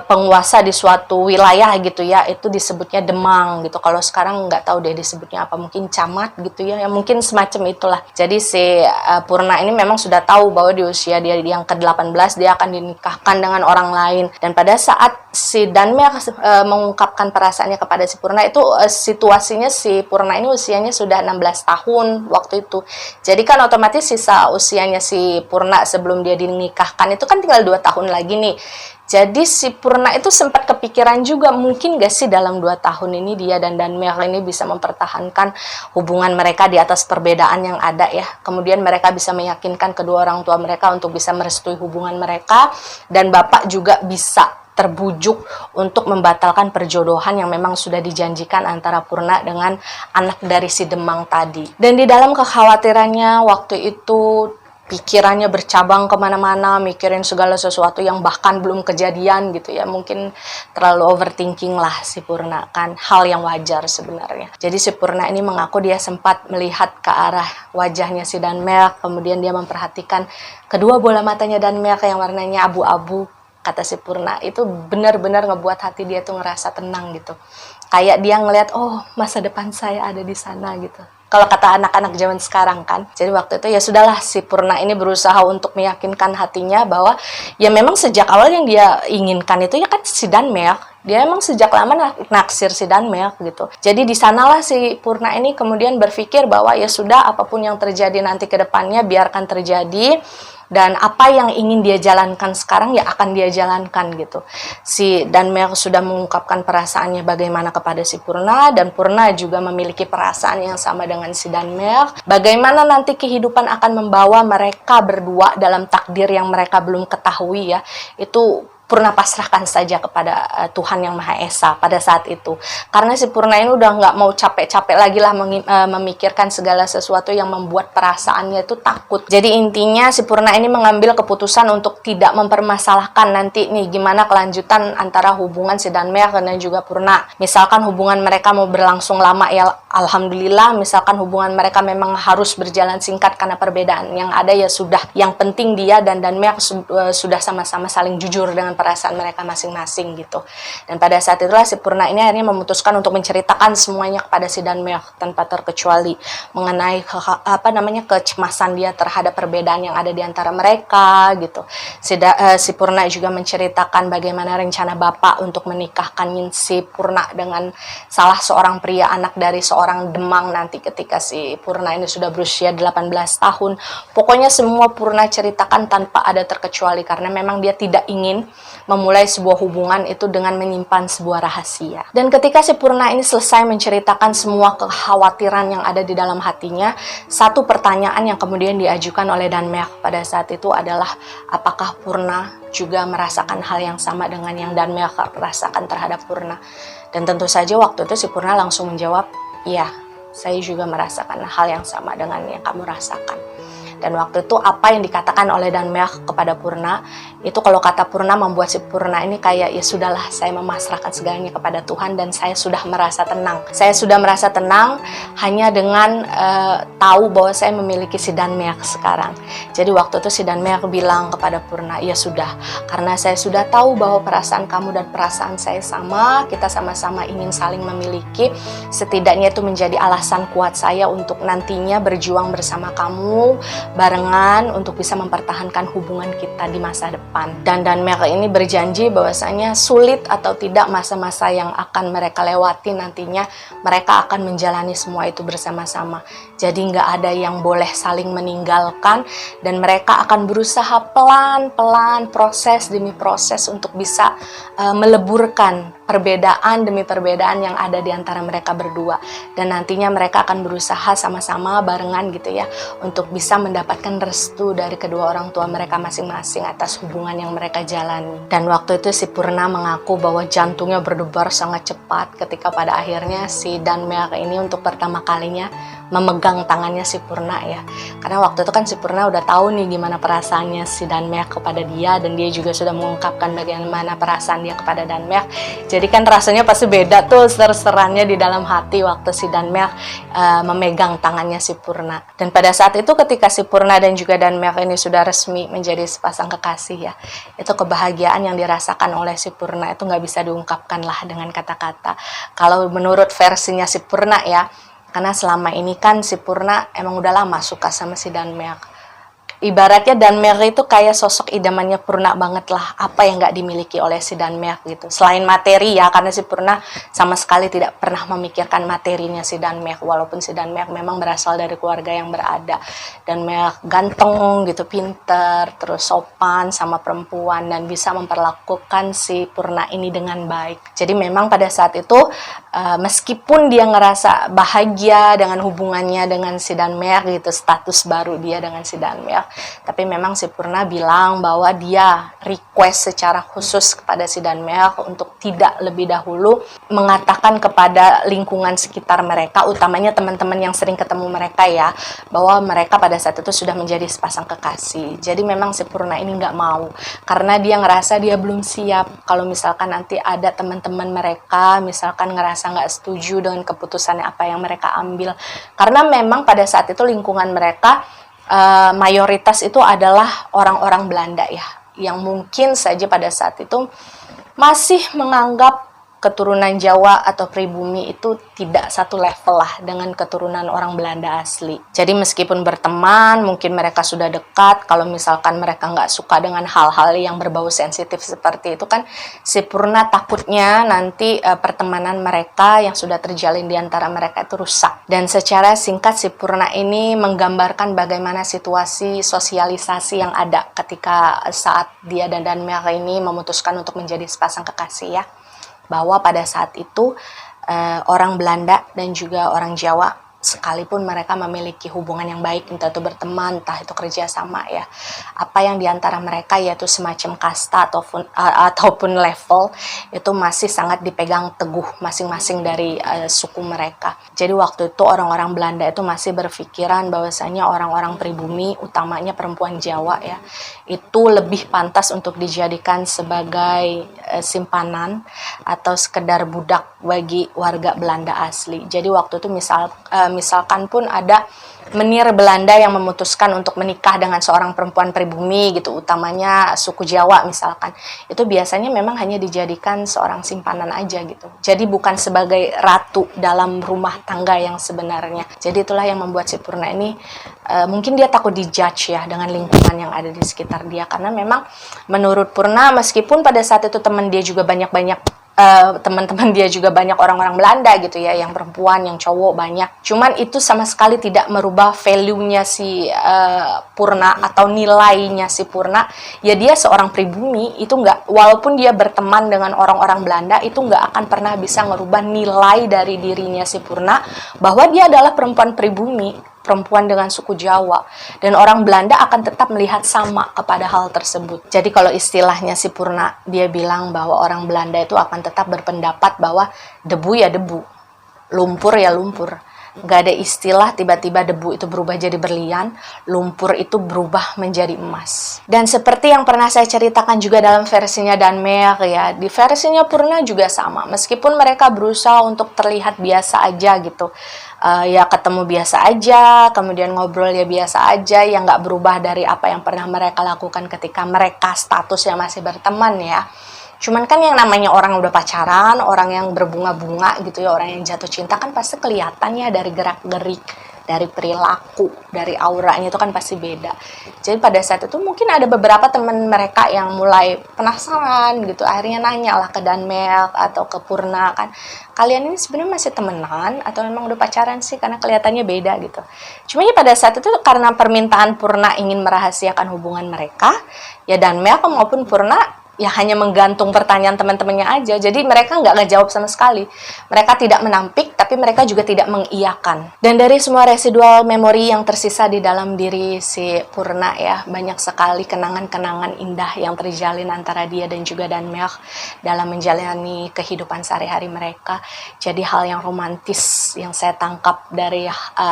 penguasa di suatu wilayah gitu ya, itu disebutnya Demang gitu. Kalau sekarang nggak tahu deh disebutnya apa, mungkin camat gitu ya, mungkin semacam itulah. Jadi si Purna ini memang sudah tahu bahwa di usia dia yang ke-18 dia akan dinikahkan dengan orang lain. Dan pada saat si Danmerk mengungkapkan perasaannya kepada si Purna itu situasinya si Purna ini usianya sudah 16 tahun waktu itu. Jadi kan otomatis sisa usianya si Purna sebelum dia dinikahkan itu kan tinggal 2 tahun lagi nih. Jadi si Purna itu sempat kepikiran juga, mungkin gak sih dalam 2 tahun ini dia dan Danmerk ini bisa mempertahankan hubungan mereka di atas perbedaan yang ada ya. Kemudian mereka bisa meyakinkan kedua orang tua mereka untuk bisa merestui hubungan mereka, dan bapak juga bisa terbujuk untuk membatalkan perjodohan yang memang sudah dijanjikan antara Purna dengan anak dari si Demang tadi. Dan di dalam kekhawatirannya waktu itu pikirannya bercabang kemana-mana, mikirin segala sesuatu yang bahkan belum kejadian gitu ya. Mungkin terlalu overthinking lah si Purna, kan hal yang wajar sebenarnya. Jadi si Purna ini mengaku dia sempat melihat ke arah wajahnya si Danmerk, kemudian dia memperhatikan kedua bola matanya Danmerk yang warnanya abu-abu. Kata si Purna, itu benar-benar ngebuat hati dia tuh ngerasa tenang gitu. Kayak dia ngelihat, oh masa depan saya ada di sana gitu. Kalau kata anak-anak zaman sekarang kan. Jadi waktu itu ya sudahlah, si Purna ini berusaha untuk meyakinkan hatinya bahwa ya memang sejak awal yang dia inginkan itu ya kan si Danmerk. Dia emang sejak lama naksir si Danmerk gitu. Jadi di sanalah si Purna ini kemudian berpikir bahwa ya sudah, apapun yang terjadi nanti ke depannya biarkan terjadi. Dan apa yang ingin dia jalankan sekarang ya akan dia jalankan gitu. Si Danmerk sudah mengungkapkan perasaannya bagaimana kepada si Purna, dan Purna juga memiliki perasaan yang sama dengan si Danmerk. Bagaimana nanti kehidupan akan membawa mereka berdua dalam takdir yang mereka belum ketahui ya. Itu Purna pasrahkan saja kepada Tuhan Yang Maha Esa pada saat itu. Karena si Purna ini udah nggak mau capek-capek lagi lah memikirkan segala sesuatu yang membuat perasaannya itu takut. Jadi intinya si Purna ini mengambil keputusan untuk tidak mempermasalahkan nanti nih gimana kelanjutan antara hubungan si Danmerk dan juga Purna. Misalkan hubungan mereka mau berlangsung lama ya alhamdulillah, misalkan hubungan mereka memang harus berjalan singkat karena perbedaan yang ada ya sudah. Yang penting dia dan Danmerk sudah sama-sama saling jujur dengan perasaan mereka masing-masing gitu. Dan pada saat itulah si Purna ini akhirnya memutuskan untuk menceritakan semuanya kepada si Danmerk tanpa terkecuali mengenai kecemasan dia terhadap perbedaan yang ada di antara mereka gitu. Si Purna juga menceritakan bagaimana rencana bapak untuk menikahkan si Purna dengan salah seorang pria anak dari seorang Demang nanti ketika si Purna ini sudah berusia 18 tahun. Pokoknya semua Purna ceritakan tanpa ada terkecuali, karena memang dia tidak ingin memulai sebuah hubungan itu dengan menyimpan sebuah rahasia. Dan ketika si Purna ini selesai menceritakan semua kekhawatiran yang ada di dalam hatinya, satu pertanyaan yang kemudian diajukan oleh Danmerk pada saat itu adalah, apakah Purna juga merasakan hal yang sama dengan yang Danmerk rasakan terhadap Purna? Dan tentu saja waktu itu si Purna langsung menjawab, iya, saya juga merasakan hal yang sama dengan yang kamu rasakan. Dan waktu itu apa yang dikatakan oleh Danmerk kepada Purna, itu kalau kata Purna membuat si Purna ini kayak ya sudahlah, saya memasrahkan segalanya kepada Tuhan dan saya sudah merasa tenang. Saya sudah merasa tenang hanya dengan tahu bahwa saya memiliki si Danmerk sekarang. Jadi waktu itu si Danmerk bilang kepada Purna, ya sudah, karena saya sudah tahu bahwa perasaan kamu dan perasaan saya sama, kita sama-sama ingin saling memiliki, setidaknya itu menjadi alasan kuat saya untuk nantinya berjuang bersama kamu, barengan untuk bisa mempertahankan hubungan kita di masa depan. Dan Danemark ini berjanji bahwasanya sulit atau tidak masa-masa yang akan mereka lewati nantinya, mereka akan menjalani semua itu bersama-sama. Jadi nggak ada yang boleh saling meninggalkan, dan mereka akan berusaha pelan-pelan, proses demi proses untuk bisa meleburkan perbedaan demi perbedaan yang ada di antara mereka berdua. Dan nantinya mereka akan berusaha sama-sama barengan gitu ya, untuk bisa mendapatkan restu dari kedua orang tua mereka masing-masing atas hubungan yang mereka jalani. Dan waktu itu si Purna mengaku bahwa jantungnya berdebar sangat cepat ketika pada akhirnya si Danemark ini untuk pertama kalinya memegang tangannya si Purna ya. Karena waktu itu kan si Purna udah tahu nih gimana perasaannya si Danemark kepada dia, dan dia juga sudah mengungkapkan bagaimana perasaan dia kepada Danemark. Jadi kan rasanya pasti beda tuh serannya di dalam hati waktu si Danemark memegang tangannya si Purna. Dan pada saat itu ketika si Purna dan juga Danemark ini sudah resmi menjadi sepasang kekasih ya, itu kebahagiaan yang dirasakan oleh si Purna itu nggak bisa diungkapkan lah dengan kata-kata. Kalau menurut versinya si Purna ya, karena selama ini kan si Purna emang udah lama suka sama si Danemark. Ibaratnya Danemark itu kayak sosok idamannya Purna banget lah, apa yang nggak dimiliki oleh si Danemark gitu. Selain materi ya, karena si Purna sama sekali tidak pernah memikirkan materinya si Danemark, walaupun si Danemark memang berasal dari keluarga yang berada. Danemark ganteng gitu, pinter, terus sopan sama perempuan, dan bisa memperlakukan si Purna ini dengan baik. Jadi memang pada saat itu meskipun dia ngerasa bahagia dengan hubungannya dengan si Danemark gitu, status baru dia dengan si Danemark, tapi memang si Purna bilang bahwa dia request secara khusus kepada si Danemark untuk tidak lebih dahulu mengatakan kepada lingkungan sekitar mereka, utamanya teman-teman yang sering ketemu mereka ya, bahwa mereka pada saat itu sudah menjadi sepasang kekasih. Jadi memang si Purna ini nggak mau, karena dia ngerasa dia belum siap kalau misalkan nanti ada teman-teman mereka misalkan ngerasa nggak setuju dengan keputusannya apa yang mereka ambil. Karena memang pada saat itu lingkungan mereka mayoritas itu adalah orang-orang Belanda ya, yang mungkin saja pada saat itu masih menganggap keturunan Jawa atau pribumi itu tidak satu level lah dengan keturunan orang Belanda asli. Jadi meskipun berteman, mungkin mereka sudah dekat, kalau misalkan mereka nggak suka dengan hal-hal yang berbau sensitif seperti itu kan, si Purna takutnya nanti pertemanan mereka yang sudah terjalin di antara mereka itu rusak. Dan secara singkat si Purna ini menggambarkan bagaimana situasi sosialisasi yang ada ketika saat dia dan Danemark ini memutuskan untuk menjadi sepasang kekasih ya. Bahwa pada saat itu orang Belanda dan juga orang Jawa, sekalipun mereka memiliki hubungan yang baik, entah itu berteman, entah itu kerjasama ya, apa yang diantara mereka yaitu semacam kasta ataupun level itu masih sangat dipegang teguh masing-masing dari suku mereka. Jadi waktu itu orang-orang Belanda itu masih berpikiran bahwasanya orang-orang pribumi, utamanya perempuan Jawa ya, itu lebih pantas untuk dijadikan sebagai simpanan atau sekedar budak bagi warga Belanda asli. Jadi waktu itu misalkan pun ada menir Belanda yang memutuskan untuk menikah dengan seorang perempuan pribumi gitu, utamanya suku Jawa misalkan, itu biasanya memang hanya dijadikan seorang simpanan aja gitu. Jadi bukan sebagai ratu dalam rumah tangga yang sebenarnya. Jadi itulah yang membuat si Purna ini mungkin dia takut dijudge ya dengan lingkungan yang ada di sekitar dia, karena memang menurut Purna meskipun pada saat itu teman dia juga banyak-banyak teman-teman dia juga banyak orang-orang Belanda gitu ya, yang perempuan, yang cowok banyak. Cuman itu sama sekali tidak merubah value-nya si Purna atau nilainya si Purna. Ya dia seorang pribumi, itu nggak, walaupun dia berteman dengan orang-orang Belanda, itu nggak akan pernah bisa merubah nilai dari dirinya si Purna bahwa dia adalah perempuan pribumi, perempuan dengan suku Jawa, dan orang Belanda akan tetap melihat sama kepada hal tersebut. Jadi kalau istilahnya si Purna, dia bilang bahwa orang Belanda itu akan tetap berpendapat bahwa debu ya debu, lumpur ya lumpur. Gak ada istilah tiba-tiba debu itu berubah jadi berlian, lumpur itu berubah menjadi emas. Dan seperti yang pernah saya ceritakan juga dalam versinya Danemark ya, di versinya Purna juga sama. Meskipun mereka berusaha untuk terlihat biasa aja gitu, ya ketemu biasa aja, kemudian ngobrol ya biasa aja, yang nggak berubah dari apa yang pernah mereka lakukan ketika mereka statusnya masih berteman ya. Cuman kan yang namanya orang udah pacaran, orang yang berbunga-bunga gitu ya, orang yang jatuh cinta kan pasti kelihatannya dari gerak-gerik, dari perilaku, dari auranya itu kan pasti beda. Jadi pada saat itu mungkin ada beberapa teman mereka yang mulai penasaran gitu, akhirnya nanya lah ke Danmelk atau ke Purna kan, kalian ini sebenarnya masih temenan atau memang udah pacaran sih, karena kelihatannya beda gitu. Cuma ya pada saat itu karena permintaan Purna ingin merahasiakan hubungan mereka, ya Danmelk maupun Purna ya hanya menggantung pertanyaan teman-temannya aja. Jadi mereka nggak ngejawab sama sekali. Mereka tidak menampik, tapi mereka juga tidak mengiyakan. Dan dari semua residual memori yang tersisa di dalam diri si Purna ya, banyak sekali kenangan-kenangan indah yang terjalin antara dia dan juga Danmelk dalam menjalani kehidupan sehari-hari mereka. Jadi hal yang romantis yang saya tangkap dari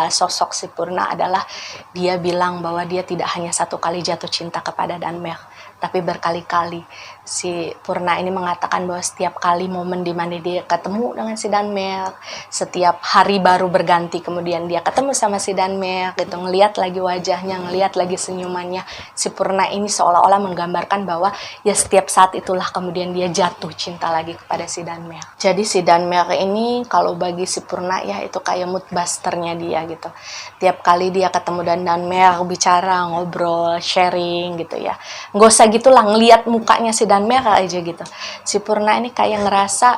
sosok si Purna adalah dia bilang bahwa dia tidak hanya satu kali jatuh cinta kepada Danmelk, tapi berkali-kali. Si Purna ini mengatakan bahwa setiap kali momen di mana dia ketemu dengan si Danmelk, setiap hari baru berganti kemudian dia ketemu sama si Danmelk gitu, ngelihat lagi wajahnya, ngelihat lagi senyumannya, si Purna ini seolah-olah menggambarkan bahwa ya setiap saat itulah kemudian dia jatuh cinta lagi kepada si Danmelk. Jadi si Danmelk ini kalau bagi si Purna ya itu kayak mood busternya dia gitu. Tiap kali dia ketemu dan Danmelk bicara, ngobrol, sharing gitu ya, nggak usah gitulah ngelihat mukanya si Danmelk aja gitu, si Purna ini kayak ngerasa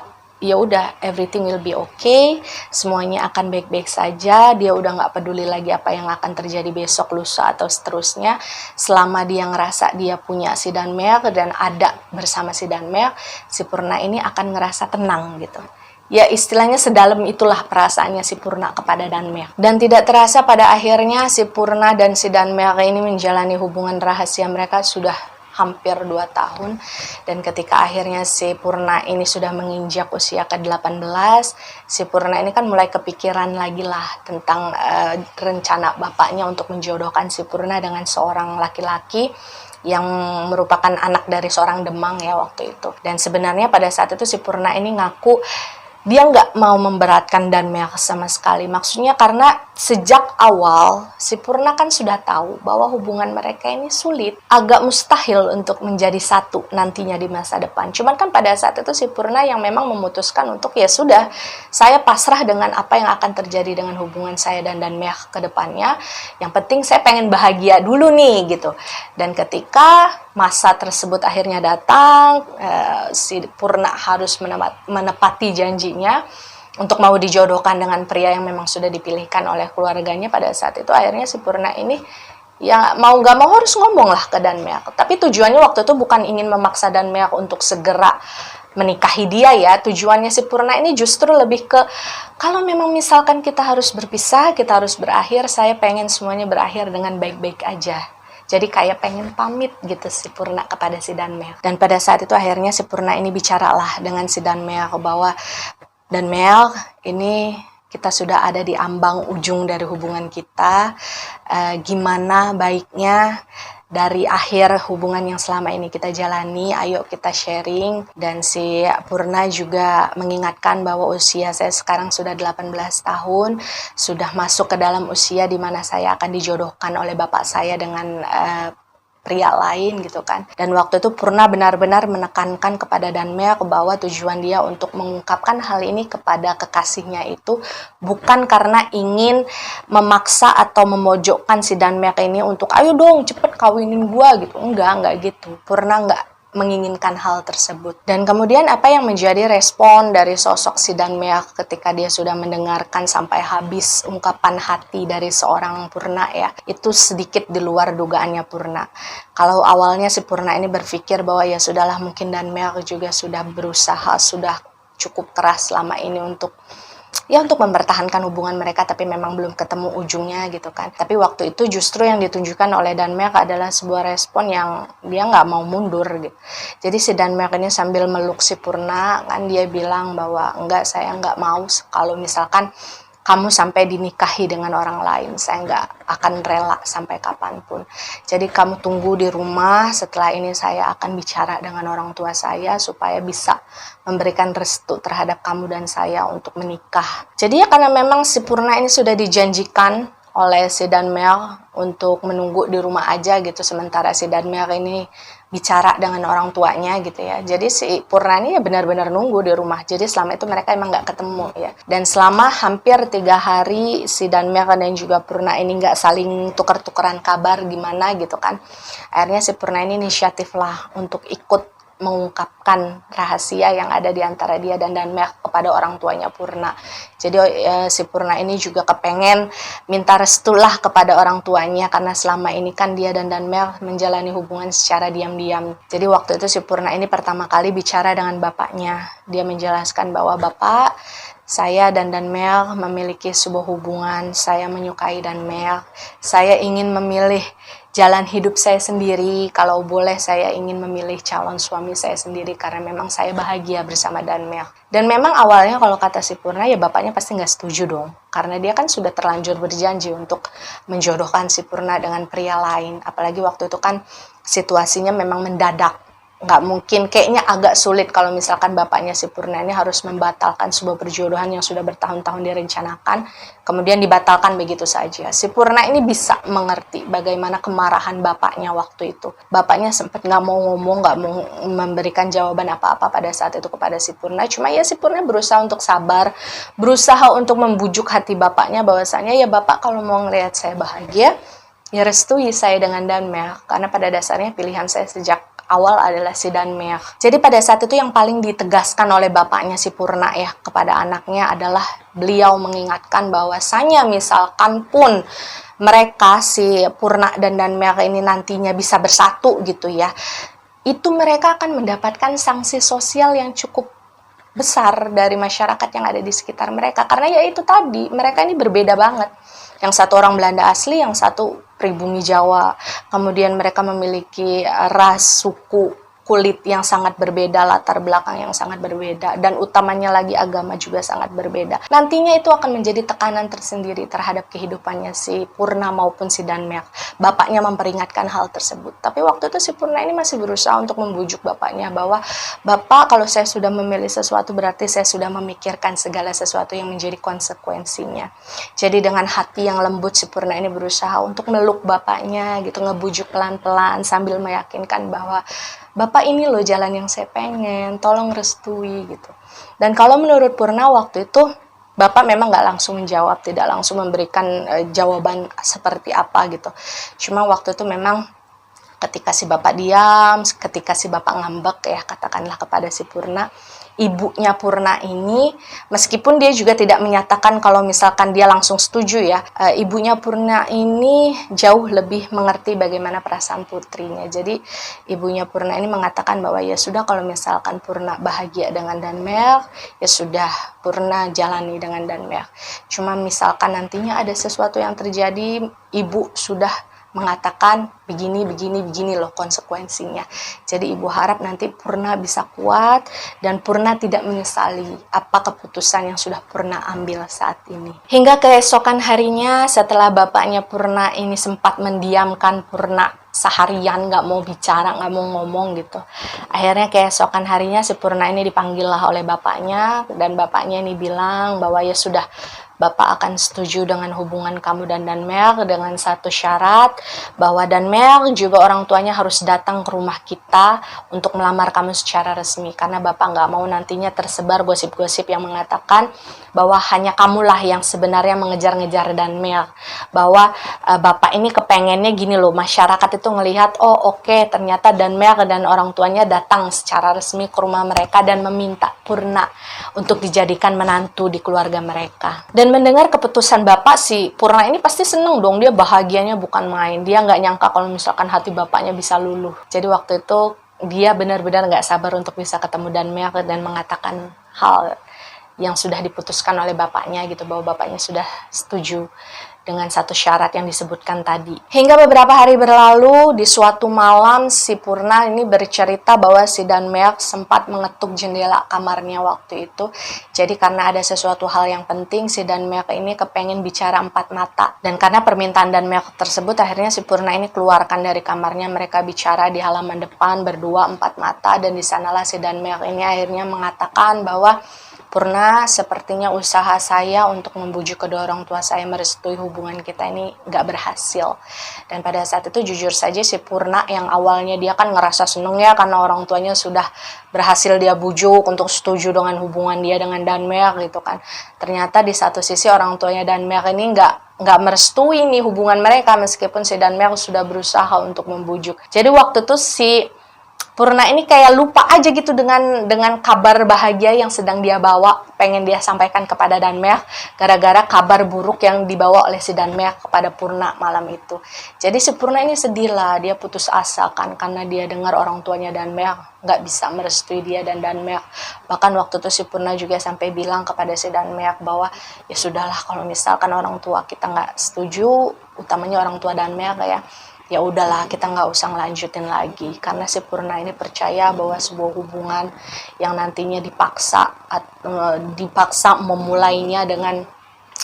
ya udah everything will be okay, semuanya akan baik-baik saja. Dia udah nggak peduli lagi apa yang akan terjadi besok, lusa atau seterusnya. Selama dia ngerasa dia punya si Danmelk dan ada bersama si Danmelk, si Purna ini akan ngerasa tenang gitu. Ya istilahnya sedalam itulah perasaannya si Purna kepada Danmelk. Dan tidak terasa pada akhirnya si Purna dan si Danmelk ini menjalani hubungan rahasia mereka sudah hampir 2 tahun. Dan ketika akhirnya si Purna ini sudah menginjak usia ke-18, si Purna ini kan mulai kepikiran lagi lah tentang rencana bapaknya untuk menjodohkan si Purna dengan seorang laki-laki yang merupakan anak dari seorang Demang ya waktu itu. Dan sebenarnya pada saat itu si Purna ini ngaku dia nggak mau memberatkan Danmelk sama sekali. Maksudnya karena sejak awal si Purna kan sudah tahu bahwa hubungan mereka ini sulit, agak mustahil untuk menjadi satu nantinya di masa depan. Cuman kan pada saat itu si Purna yang memang memutuskan untuk ya sudah, saya pasrah dengan apa yang akan terjadi dengan hubungan saya dan Danmelk ke depannya. Yang penting saya pengen bahagia dulu nih gitu. Dan ketika masa tersebut akhirnya datang, si Purna harus menepati janjinya untuk mau dijodohkan dengan pria yang memang sudah dipilihkan oleh keluarganya. Pada saat itu akhirnya si Purna ini ya mau gak mau harus ngomong lah ke Danmelk. Tapi tujuannya waktu itu bukan ingin memaksa Danmelk untuk segera menikahi dia ya. Tujuannya si Purna ini justru lebih ke kalau memang misalkan kita harus berpisah, kita harus berakhir, saya pengen semuanya berakhir dengan baik-baik aja. Jadi kayak pengen pamit gitu si Purna kepada si Danmelk. Dan pada saat itu akhirnya si Purna ini bicaralah dengan si Danmelk bahwa Danmelk, ini kita sudah ada di ambang ujung dari hubungan kita. Gimana baiknya dari akhir hubungan yang selama ini kita jalani, ayo kita sharing. Dan si Purna juga mengingatkan bahwa usia saya sekarang sudah 18 tahun, sudah masuk ke dalam usia di mana saya akan dijodohkan oleh bapak saya dengan pria lain gitu kan. Dan waktu itu Purna benar-benar menekankan kepada Danmelk bahwa tujuan dia untuk mengungkapkan hal ini kepada kekasihnya itu bukan karena ingin memaksa atau memojokkan si Danmelk ini untuk ayo dong cepet kawinin gua gitu. Enggak gitu. Purna enggak menginginkan hal tersebut. Dan kemudian apa yang menjadi respon dari sosok si Danmelk ketika dia sudah mendengarkan sampai habis ungkapan hati dari seorang Purna ya, itu sedikit di luar dugaannya Purna. Kalau awalnya si Purna ini berpikir bahwa ya sudahlah, mungkin Danmelk juga sudah berusaha, sudah cukup keras selama ini untuk mempertahankan hubungan mereka, tapi memang belum ketemu ujungnya gitu kan. Tapi waktu itu justru yang ditunjukkan oleh Danmelk adalah sebuah respon yang dia nggak mau mundur gitu. Jadi si Danmelk ini sambil meluk si Purna kan, dia bilang bahwa enggak, saya nggak mau kalau misalkan kamu sampai dinikahi dengan orang lain, saya nggak akan rela sampai kapanpun. Jadi kamu tunggu di rumah, setelah ini saya akan bicara dengan orang tua saya supaya bisa memberikan restu terhadap kamu dan saya untuk menikah. Jadi ya karena memang si Purna ini sudah dijanjikan oleh si Danmelk untuk menunggu di rumah aja gitu, sementara si Danmelk ini bicara dengan orang tuanya gitu ya. Jadi si Purna ini ya benar-benar nunggu di rumah. Jadi selama itu mereka emang nggak ketemu ya. Dan selama hampir 3 hari si Danmer dan juga Purna ini nggak saling tuker-tukeran kabar gimana gitu kan. Akhirnya si Purna ini inisiatif lah untuk ikut mengungkapkan rahasia yang ada di antara dia dan Danmer kepada orang tuanya Purna. Jadi si Purna ini juga kepengen minta restu lah kepada orang tuanya karena selama ini kan dia dan Danmer menjalani hubungan secara diam-diam. Jadi waktu itu si Purna ini pertama kali bicara dengan bapaknya. Dia menjelaskan bahwa bapak, saya dan Danmer memiliki sebuah hubungan, saya menyukai Danmer, saya ingin memilih jalan hidup saya sendiri, kalau boleh saya ingin memilih calon suami saya sendiri karena memang saya bahagia bersama Danmer. Dan memang awalnya kalau kata si Purna ya bapaknya pasti nggak setuju dong, karena dia kan sudah terlanjur berjanji untuk menjodohkan si Purna dengan pria lain, apalagi waktu itu kan situasinya memang mendadak. Nggak mungkin, kayaknya agak sulit kalau misalkan bapaknya si Purna ini harus membatalkan sebuah perjodohan yang sudah bertahun-tahun direncanakan, kemudian dibatalkan begitu saja. Si Purna ini bisa mengerti bagaimana kemarahan bapaknya waktu itu. Bapaknya sempat nggak mau ngomong, nggak mau memberikan jawaban apa-apa pada saat itu kepada si Purna. Cuma ya si Purna berusaha untuk sabar, berusaha untuk membujuk hati bapaknya bahwasanya ya bapak kalau mau ngelihat saya bahagia, ya restui saya dengan Danmer, karena pada dasarnya pilihan saya sejak awal adalah si Danmer. Jadi pada saat itu yang paling ditegaskan oleh bapaknya si Purna ya kepada anaknya adalah beliau mengingatkan bahwasanya misalkan pun mereka si Purna dan Danmer ini nantinya bisa bersatu gitu ya, itu mereka akan mendapatkan sanksi sosial yang cukup besar dari masyarakat yang ada di sekitar mereka, karena ya itu tadi mereka ini berbeda banget. Yang satu orang Belanda asli, yang satu pribumi Jawa. Kemudian mereka memiliki ras, suku, kulit yang sangat berbeda, latar belakang yang sangat berbeda, dan utamanya lagi agama juga sangat berbeda. Nantinya itu akan menjadi tekanan tersendiri terhadap kehidupannya si Purna maupun si Danmer. Bapaknya memperingatkan hal tersebut. Tapi waktu itu si Purna ini masih berusaha untuk membujuk bapaknya bahwa, Bapak, kalau saya sudah memilih sesuatu berarti saya sudah memikirkan segala sesuatu yang menjadi konsekuensinya. Jadi dengan hati yang lembut si Purna ini berusaha untuk meluk bapaknya gitu, ngebujuk pelan-pelan sambil meyakinkan bahwa Bapak ini loh jalan yang saya pengen, tolong restui gitu. Dan kalau menurut Purna waktu itu, Bapak memang nggak langsung menjawab, tidak langsung memberikan jawaban seperti apa gitu. Cuma waktu itu memang ketika si Bapak diam, ketika si Bapak ngambek ya katakanlah kepada si Purna, ibunya Purna ini, meskipun dia juga tidak menyatakan kalau misalkan dia langsung setuju ya, ibunya Purna ini jauh lebih mengerti bagaimana perasaan putrinya. Jadi ibunya Purna ini mengatakan bahwa ya sudah, kalau misalkan Purna bahagia dengan Danmer, ya sudah, Purna jalani dengan Danmer. Cuma misalkan nantinya ada sesuatu yang terjadi, ibu sudah mengatakan begini loh konsekuensinya. Jadi ibu harap nanti Purna bisa kuat dan Purna tidak menyesali apa keputusan yang sudah Purna ambil saat ini. Hingga keesokan harinya setelah bapaknya Purna ini sempat mendiamkan Purna seharian, nggak mau bicara, nggak mau ngomong gitu. Akhirnya keesokan harinya si Purna ini dipanggil lah oleh bapaknya, dan bapaknya ini bilang bahwa ya sudah, Bapak akan setuju dengan hubungan kamu dan Danmer dengan satu syarat, bahwa Danmer juga orang tuanya harus datang ke rumah kita untuk melamar kamu secara resmi, karena Bapak nggak mau nantinya tersebar gosip-gosip yang mengatakan bahwa hanya kamulah yang sebenarnya mengejar-ngejar Danmer, bahwa Bapak ini kepengennya gini loh, masyarakat itu ngelihat, oh oke, ternyata Danmer dan orang tuanya datang secara resmi ke rumah mereka dan meminta Purna untuk dijadikan menantu di keluarga mereka. Dan mendengar keputusan bapak, si Purna ini pasti seneng dong, dia bahagianya bukan main. Dia nggak nyangka kalau misalkan hati bapaknya bisa luluh. Jadi waktu itu dia benar-benar nggak sabar untuk bisa ketemu Danmer dan mengatakan hal yang sudah diputuskan oleh bapaknya gitu, bahwa bapaknya sudah setuju dengan satu syarat yang disebutkan tadi. Hingga beberapa hari berlalu, di suatu malam si Purna ini bercerita bahwa si Danmer sempat mengetuk jendela kamarnya waktu itu. Jadi karena ada sesuatu hal yang penting, si Danmer ini kepengen bicara empat mata. Dan karena permintaan Danmer tersebut, akhirnya si Purna ini keluarkan dari kamarnya. Mereka bicara di halaman depan berdua empat mata, dan di sanalah si Danmer ini akhirnya mengatakan bahwa Purna, sepertinya usaha saya untuk membujuk kedua orang tua saya merestui hubungan kita ini nggak berhasil. Dan pada saat itu jujur saja si Purna yang awalnya dia kan ngerasa seneng ya karena orang tuanya sudah berhasil dia bujuk untuk setuju dengan hubungan dia dengan Danmer gitu kan. Ternyata di satu sisi orang tuanya Danmer ini nggak merestui nih hubungan mereka meskipun si Danmer sudah berusaha untuk membujuk. Jadi waktu itu si Purna ini kayak lupa aja gitu dengan kabar bahagia yang sedang dia bawa, pengen dia sampaikan kepada Danmer gara-gara kabar buruk yang dibawa oleh si Danmer kepada Purna malam itu. Jadi si Purna ini sedih lah, dia putus asa kan karena dia dengar orang tuanya Danmer nggak bisa merestui dia dan Danmer. Bahkan waktu itu si Purna juga sampai bilang kepada si Danmer bahwa ya sudahlah kalau misalkan orang tua kita nggak setuju, utamanya orang tua Danmer ya udahlah kita nggak usah ngelanjutin lagi karena si Purna ini percaya bahwa sebuah hubungan yang nantinya dipaksa memulainya dengan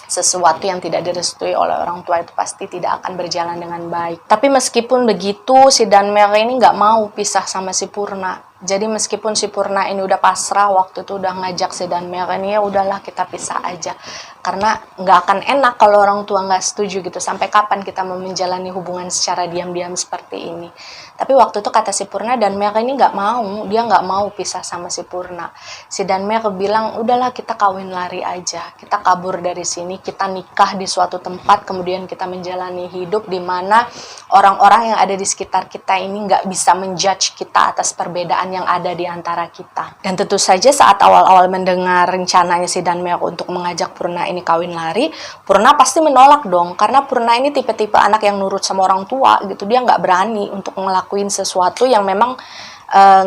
sesuatu yang tidak direstui oleh orang tua itu pasti tidak akan berjalan dengan baik. Tapi meskipun begitu si Danmer ini nggak mau pisah sama si Purna. Jadi meskipun si Purna ini udah pasrah waktu itu udah ngajak si Danmer ini ya udahlah kita pisah aja karena nggak akan enak kalau orang tua nggak setuju gitu. Sampai kapan kita mau menjalani hubungan secara diam-diam seperti ini. Tapi waktu itu kata si Purna Danmer ini nggak mau, dia nggak mau pisah sama si Purna. Si Danmer bilang udahlah kita kawin lari aja, kita kabur dari sini, kita nikah di suatu tempat, kemudian kita menjalani hidup di mana orang-orang yang ada di sekitar kita ini nggak bisa menjudge kita atas perbedaan yang ada di antara kita. Dan tentu saja saat awal-awal mendengar rencananya si Danmer untuk mengajak Purna ini kawin lari, Purna pasti menolak dong, karena Purna ini tipe-tipe anak yang nurut sama orang tua gitu, dia nggak berani untuk ngelakuin sesuatu yang memang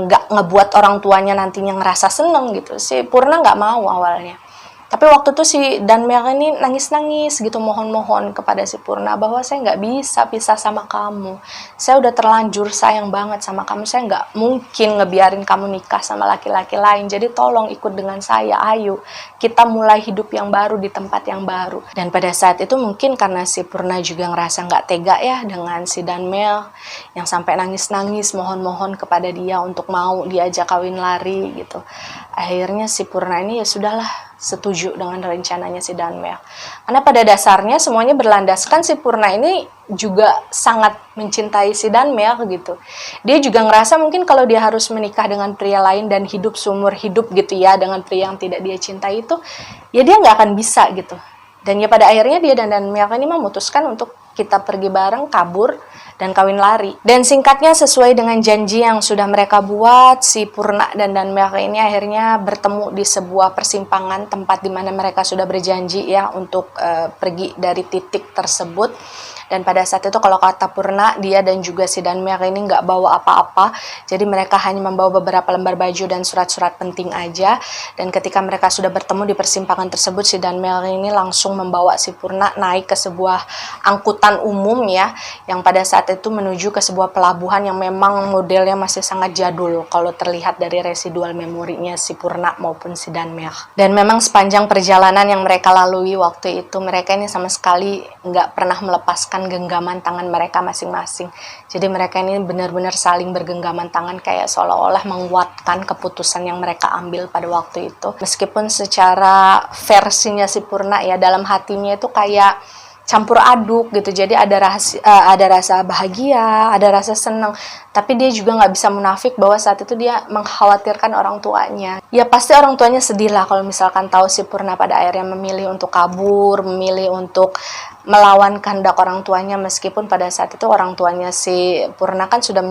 nggak ngebuat orang tuanya nantinya ngerasa seneng gitu. Si Purna nggak mau awalnya. Tapi waktu itu si Danmer ini nangis-nangis gitu mohon-mohon kepada si Purna bahwa saya nggak bisa pisah sama kamu. Saya udah terlanjur sayang banget sama kamu. Saya nggak mungkin ngebiarin kamu nikah sama laki-laki lain. Jadi tolong ikut dengan saya. Ayo kita mulai hidup yang baru di tempat yang baru. Dan pada saat itu mungkin karena si Purna juga ngerasa nggak tega ya dengan si Danmer yang sampai nangis-nangis mohon-mohon kepada dia untuk mau diajak kawin lari gitu. Akhirnya si Purna ini ya sudahlah setuju dengan rencananya si Danmer. Karena pada dasarnya semuanya berlandaskan si Purna ini juga sangat mencintai si Danmer gitu. Dia juga ngerasa mungkin kalau dia harus menikah dengan pria lain dan hidup seumur hidup gitu ya dengan pria yang tidak dia cintai itu, ya dia nggak akan bisa gitu. Dan ya pada akhirnya dia dan Danmer ini memutuskan untuk kita pergi bareng, kabur, dan kawin lari. Dan singkatnya sesuai dengan janji yang sudah mereka buat, si Purna dan Danmer ini akhirnya bertemu di sebuah persimpangan tempat di mana mereka sudah berjanji ya untuk pergi dari titik tersebut. Dan pada saat itu kalau kata Purna, dia dan juga si Danmer ini nggak bawa apa-apa. Jadi mereka hanya membawa beberapa lembar baju dan surat-surat penting aja. Dan ketika mereka sudah bertemu di persimpangan tersebut, si Danmer ini langsung membawa si Purna naik ke sebuah angkutan umum ya. Yang pada saat itu menuju ke sebuah pelabuhan yang memang modelnya masih sangat jadul. Kalau terlihat dari residual memorinya si Purna maupun si Danmer. Dan memang sepanjang perjalanan yang mereka lalui waktu itu, mereka ini sama sekali nggak pernah melepaskan genggaman tangan mereka masing-masing. Jadi mereka ini benar-benar saling bergenggaman tangan kayak seolah-olah menguatkan keputusan yang mereka ambil pada waktu itu. Meskipun secara versinya si Purna ya dalam hatinya itu kayak campur aduk gitu. Jadi ada rasa bahagia, ada rasa senang. Tapi dia juga nggak bisa munafik bahwa saat itu dia mengkhawatirkan orang tuanya. Ya pasti orang tuanya sedih lah kalau misalkan tahu si Purna pada akhirnya memilih untuk kabur, memilih untuk melawan kehendak orang tuanya, meskipun pada saat itu orang tuanya si Purna kan sudah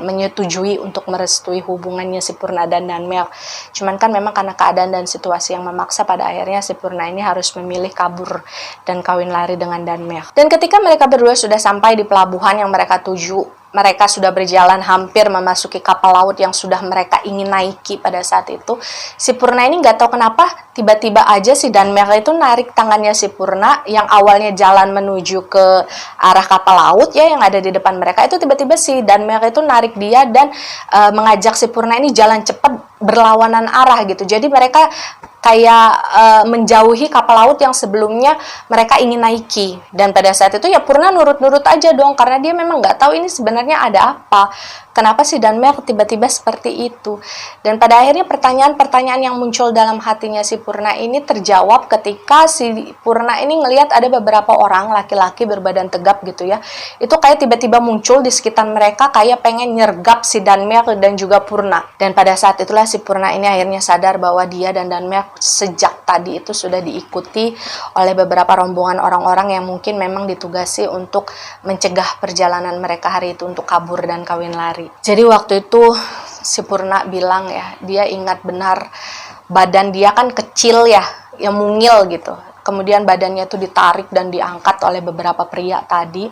menyetujui untuk merestui hubungannya si Purna dan Danmer. Cuman kan memang karena keadaan dan situasi yang memaksa, pada akhirnya si Purna ini harus memilih kabur dan kawin lari dengan Danmer. Dan ketika mereka berdua sudah sampai di pelabuhan yang mereka tuju, mereka sudah berjalan hampir memasuki kapal laut yang sudah mereka ingin naiki pada saat itu. Si Purna ini nggak tahu kenapa tiba-tiba aja si Danmer itu narik tangannya si Purna yang awalnya jalan menuju ke arah kapal laut ya yang ada di depan mereka, itu tiba-tiba si Danmer itu narik dia dan mengajak si Purna ini jalan cepat berlawanan arah gitu. Jadi mereka kayak menjauhi kapal laut yang sebelumnya mereka ingin naiki. Dan pada saat itu ya Purna nurut-nurut aja dong, karena dia memang nggak tahu ini sebenarnya ada apa. Kenapa si Danmer tiba-tiba seperti itu? Dan pada akhirnya pertanyaan-pertanyaan yang muncul dalam hatinya si Purna ini terjawab ketika si Purna ini ngelihat ada beberapa orang laki-laki berbadan tegap gitu ya. Itu kayak tiba-tiba muncul di sekitar mereka kayak pengen nyergap si Danmer dan juga Purna. Dan pada saat itulah si Purna ini akhirnya sadar bahwa dia dan Danmer sejak tadi itu sudah diikuti oleh beberapa rombongan orang-orang yang mungkin memang ditugasi untuk mencegah perjalanan mereka hari itu untuk kabur dan kawin lari. Jadi waktu itu si Purna bilang ya, dia ingat benar badan dia kan kecil ya, yang mungil gitu. Kemudian badannya itu ditarik dan diangkat oleh beberapa pria tadi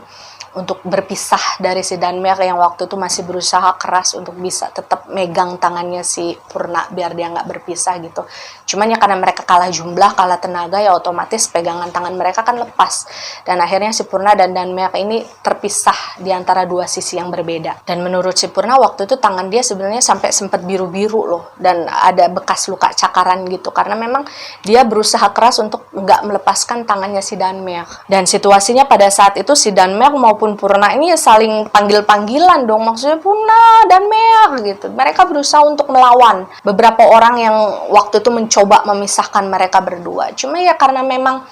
untuk berpisah dari si Danmer yang waktu itu masih berusaha keras untuk bisa tetap megang tangannya si Purna biar dia nggak berpisah gitu. Cuman ya karena mereka kalah jumlah, kalah tenaga, ya otomatis pegangan tangan mereka kan lepas. Dan akhirnya si Purna dan Danmer ini terpisah di antara dua sisi yang berbeda. Dan menurut si Purna waktu itu tangan dia sebenarnya sampai sempat biru-biru loh. Dan ada bekas luka cakaran gitu. Karena memang dia berusaha keras untuk nggak melepaskan tangannya si Danmer. Dan situasinya pada saat itu si Danmer maupun Purna ini ya saling panggil-panggilan dong. Maksudnya Purna, Danmer gitu. Mereka berusaha untuk melawan beberapa orang yang waktu itu mencoba memisahkan mereka berdua. Cuma ya karena memang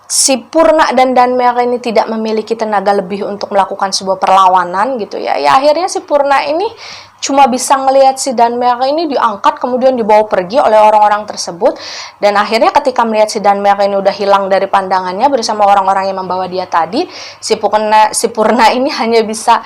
si Purna dan Danmer ini tidak memiliki tenaga lebih untuk melakukan sebuah perlawanan gitu ya. Ya akhirnya si Purna ini cuma bisa ngelihat si Danmer ini diangkat kemudian dibawa pergi oleh orang-orang tersebut. Dan akhirnya ketika melihat si Danmer ini udah hilang dari pandangannya bersama orang-orang yang membawa dia tadi, si Purna ini hanya bisa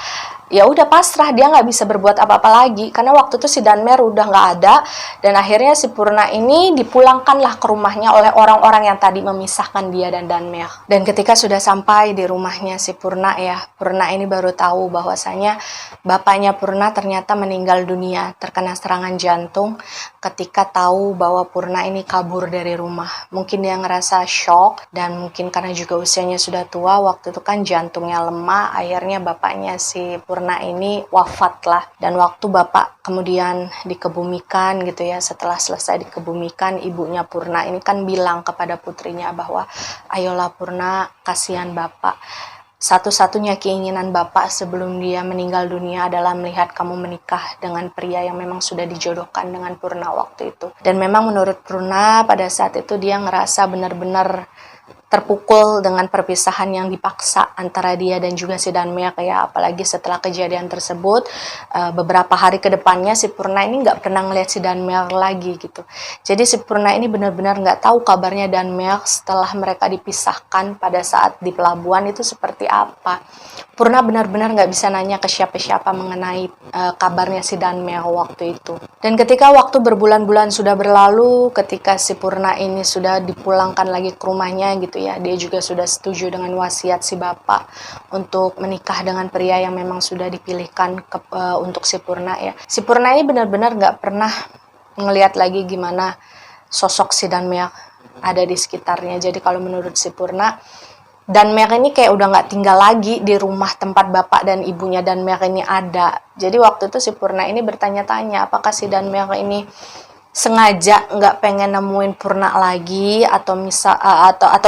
ya udah pasrah, dia nggak bisa berbuat apa-apa lagi karena waktu itu si Danmer udah nggak ada. Dan akhirnya si Purna ini dipulangkanlah ke rumahnya oleh orang-orang yang tadi memisahkan dia dan Danmer. Dan ketika sudah sampai di rumahnya si Purna ya, Purna ini baru tahu bahwasanya bapaknya Purna ternyata meninggal dunia terkena serangan jantung ketika tahu bahwa Purna ini kabur dari rumah. Mungkin dia ngerasa shock dan mungkin karena juga usianya sudah tua, waktu itu kan jantungnya lemah, akhirnya bapaknya si Purna ini wafat lah. Dan waktu bapak kemudian dikebumikan gitu ya, setelah selesai dikebumikan, ibunya Purna ini kan bilang kepada putrinya bahwa ayolah Purna, kasihan bapak. Satu-satunya keinginan bapak sebelum dia meninggal dunia adalah melihat kamu menikah dengan pria yang memang sudah dijodohkan dengan Purna waktu itu. Dan memang menurut Purna pada saat itu dia ngerasa benar-benar terpukul dengan perpisahan yang dipaksa antara dia dan juga si Danmer ya. Apalagi setelah kejadian tersebut beberapa hari ke depannya si Purna ini nggak pernah ngeliat si Danmer lagi gitu. Jadi si Purna ini benar-benar nggak tahu kabarnya Danmer setelah mereka dipisahkan pada saat di pelabuhan itu seperti apa. Purna benar-benar nggak bisa nanya ke siapa-siapa mengenai kabarnya si Danmer waktu itu. Dan ketika waktu berbulan-bulan sudah berlalu, ketika si Purna ini sudah dipulangkan lagi ke rumahnya gitu ya, dia juga sudah setuju dengan wasiat si bapak untuk menikah dengan pria yang memang sudah dipilihkan untuk si Purna ya. Si Purna ini benar-benar nggak pernah ngelihat lagi gimana sosok si Danmer ada di sekitarnya. Jadi kalau menurut si Purna, Danmer ini kayak udah nggak tinggal lagi di rumah tempat bapak dan ibunya Danmer ini ada. Jadi waktu itu si Purna ini bertanya-tanya apakah si Danmer ini sengaja nggak pengen nemuin Purna lagi atau